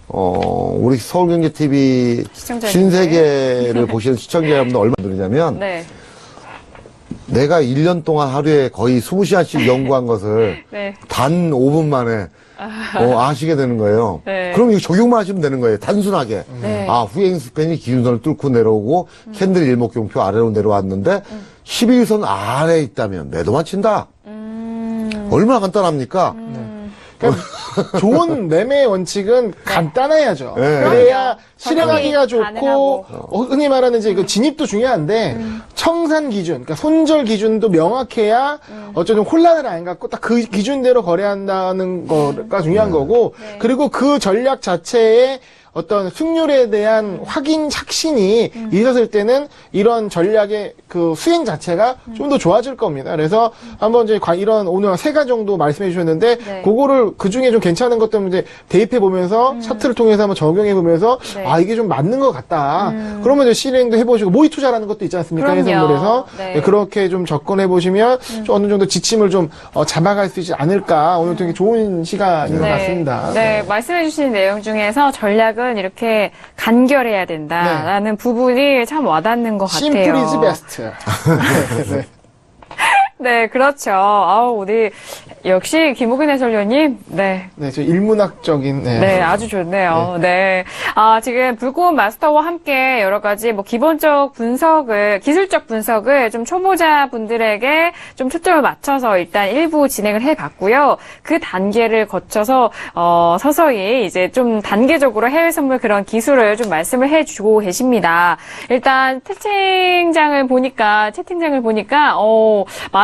우리 서울경제TV 신세계를 보시는 시청자 여러분들 얼마 들으냐면 네. 내가 1년 동안 하루에 거의 20시간씩 연구한 것을 네. 단 5분 만에 아시게 되는 거예요. 네. 그럼 이거 적용만 하시면 되는 거예요. 단순하게. 네. 아, 후행 스팬이 기준선을 뚫고 내려오고 캔들 일목경표 아래로 내려왔는데 12일선 아래에 있다면 매도만 친다. 얼마나 간단합니까? 그러니까 좋은 매매 원칙은 간단해야죠. 네. 그래야 실행하기가 가능하고. 좋고 흔히 말하는 이제 그 진입도 중요한데 청산 기준, 그러니까 손절 기준도 명확해야 어쩌면 혼란을 안 갖고 딱 그 기준대로 거래한다는 거가 중요한 거고 그리고 그 전략 자체에 어떤 승률에 대한 확인 착신이 있었을 때는 이런 전략의 그 수행 자체가 좀 더 좋아질 겁니다. 그래서 한번 이제 이런 오늘 세 가지 정도 말씀해 주셨는데 네. 그거를 그 중에 좀 괜찮은 것들 이제 대입해 보면서 차트를 통해서 한번 적용해 보면서 네. 아 이게 좀 맞는 것 같다. 그러면 이제 실행도 해보시고 모의 투자라는 것도 있지 않습니까? 그럼요. 해선물에서 네. 그렇게 좀 접근해 보시면 좀 어느 정도 지침을 좀 잡아갈 수 있지 않을까. 오늘 되게 좋은 시간인 것 같습니다. 네, 말씀해 주신 내용 중에서 전략은 이렇게 간결해야 된다라는 부분이 참 와닿는 것 같아요. 심플 이즈 베스트. 네. 네, 그렇죠. 우리 역시 김호근 해설위원님, 네. 네, 저 일문학적인. 네, 아주 좋네요. 네. 지금 불꽃 마스터와 함께 여러 가지 기본적 분석을, 기술적 분석을 좀 초보자 분들에게 좀 초점을 맞춰서 일단 일부 진행을 해봤고요. 그 단계를 거쳐서, 서서히 이제 좀 단계적으로 해외 선물 그런 기술을 좀 말씀을 해주고 계십니다. 일단 채팅장을 보니까,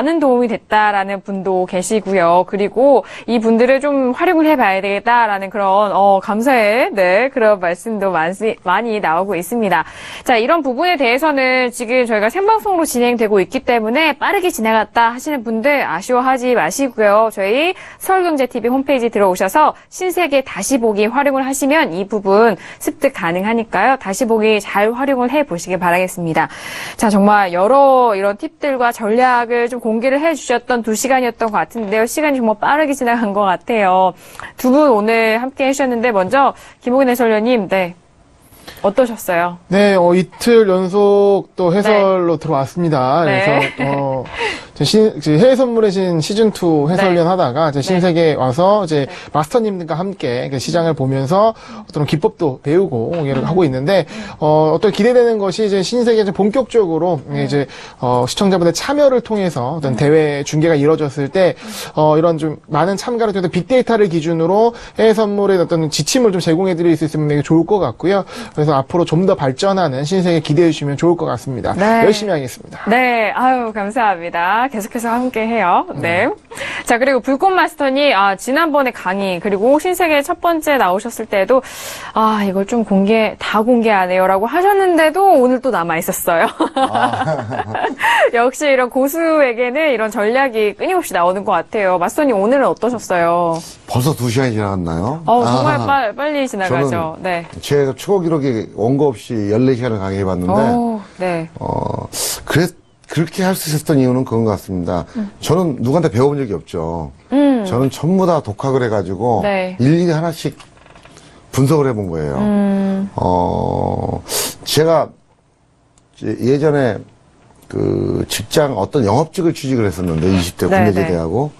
많은 도움이 됐다라는 분도 계시고요. 그리고 이 분들을 좀 활용을 해봐야 되겠다라는 그런 감사의 그런 말씀도 많이 나오고 있습니다. 자, 이런 부분에 대해서는 지금 저희가 생방송으로 진행되고 있기 때문에 빠르게 지나갔다 하시는 분들 아쉬워하지 마시고요. 저희 서울경제TV 홈페이지 들어오셔서 신세계 다시 보기 활용을 하시면 이 부분 습득 가능하니까요. 다시 보기 잘 활용을 해보시길 바라겠습니다. 자, 정말 여러 이런 팁들과 전략을 좀 공개를 해주셨던 2시간이었던 것 같은데요. 시간이 정말 빠르게 지나간 것 같아요. 두 분 오늘 함께 해주셨는데 먼저 김호근 해설위원님, 네. 어떠셨어요? 네, 이틀 연속 또 해설로 들어왔습니다. 네. 그래서 해외 선물의 신 시즌2 해설위원 하다가 이제 신세계 와서 이제 마스터님들과 함께 시장을 보면서 어떤 기법도 배우고 하고 있는데, 어떤 기대되는 것이 이제 신세계 이제 본격적으로 이제, 시청자분의 참여를 통해서 어떤 대회 중계가 이루어졌을 때, 이런 좀 많은 참가를 통해서 빅데이터를 기준으로 해외 선물의 어떤 지침을 좀 제공해 드릴 수 있으면 되게 좋을 것 같고요. 그래서 앞으로 좀 더 발전하는 신세계 기대해 주시면 좋을 것 같습니다. 네. 열심히 하겠습니다. 네, 감사합니다. 알겠습니다. 계속해서 함께 해요. 네. 자, 그리고 불꽃 마스터님, 지난번에 강의, 그리고 신세계 첫 번째 나오셨을 때도, 이걸 좀 다 공개하네요. 라고 하셨는데도 오늘 또 남아있었어요. 역시 이런 고수에게는 이런 전략이 끊임없이 나오는 것 같아요. 마스터님, 오늘은 어떠셨어요? 벌써 2시간이 지나갔나요? 정말 빨리 지나가죠. 네. 제 최고 기록이 원고 없이 14시간을 강의해봤는데, 네. 그렇게 할 수 있었던 이유는 그런 것 같습니다. 저는 누구한테 배워본 적이 없죠. 저는 전부 다 독학을 해가지고, 네. 일일이 하나씩 분석을 해본 거예요. 제가 예전에 직장 어떤 영업직을 취직을 했었는데, 20대 군대 제대하고,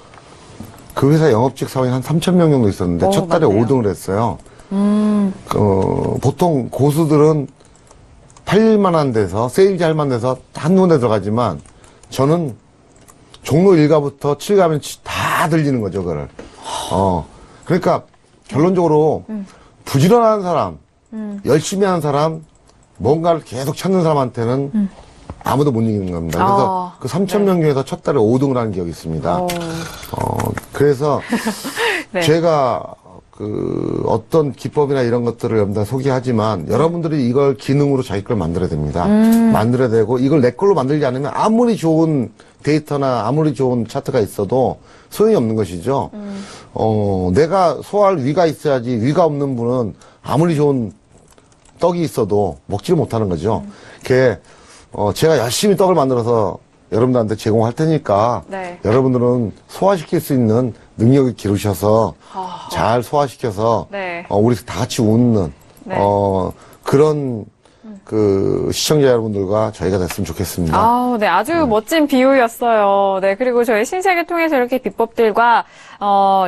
그 회사 영업직 사원이 한 3,000명 정도 있었는데, 첫 달에 맞네요. 5등을 했어요. 보통 고수들은 팔릴만한 데서, 세일즈 할 만한 데서 한 군데 들어가지만, 저는 종로 1가부터 7가면 다 들리는 거죠, 그거를. 그러니까, 결론적으로, 부지런한 사람, 열심히 하는 사람, 뭔가를 계속 찾는 사람한테는 아무도 못 이기는 겁니다. 그래서 그 3,000명 중에서 첫 달에 5등을 한 기억이 있습니다. 그래서 네. 제가 어떤 기법이나 이런 것들을 여러분들 소개하지만 여러분들이 이걸 기능으로 자기 걸 만들어야 됩니다. 만들어야 되고 이걸 내 걸로 만들지 않으면 아무리 좋은 데이터나 아무리 좋은 차트가 있어도 소용이 없는 것이죠. 내가 소화할 위가 있어야지 위가 없는 분은 아무리 좋은 떡이 있어도 먹지를 못하는 거죠. 제가 열심히 떡을 만들어서 여러분들한테 제공할 테니까 네. 여러분들은 소화시킬 수 있는 능력을 기르셔서 잘 소화시켜서 네. 우리 다 같이 웃는 네. 그런 시청자 여러분들과 저희가 됐으면 좋겠습니다. 네, 아주 멋진 비유였어요. 네, 그리고 저희 신세계 통해서 이렇게 비법들과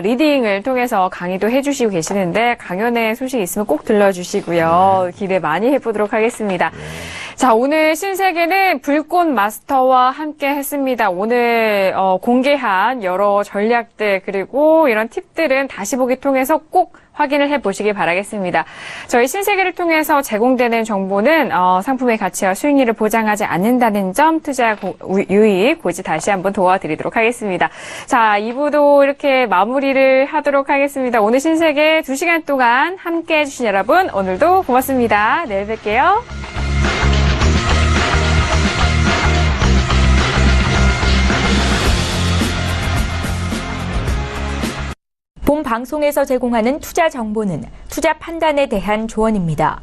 리딩을 통해서 강의도 해주시고 계시는데 강연회 소식 있으면 꼭 들러주시고요. 기대 많이 해보도록 하겠습니다. 자, 오늘 신세계는 불꽃 마스터와 함께 했습니다. 오늘 공개한 여러 전략들 그리고 이런 팁들은 다시 보기 통해서 꼭 확인을 해보시기 바라겠습니다. 저희 신세계를 통해서 제공되는 정보는 상품의 가치와 수익률을 보장하지 않는다는 점 투자 유의 고지 다시 한번 도와드리도록 하겠습니다. 자, 2부도 이렇게 마무리를 하도록 하겠습니다. 오늘 신세계 2시간 동안 함께해 주신 여러분 오늘도 고맙습니다. 내일 뵐게요. 본 방송에서 제공하는 투자 정보는 투자 판단에 대한 조언입니다.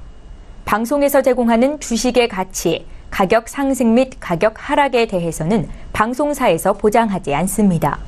방송에서 제공하는 주식의 가치, 가격 상승 및 가격 하락에 대해서는 방송사에서 보장하지 않습니다.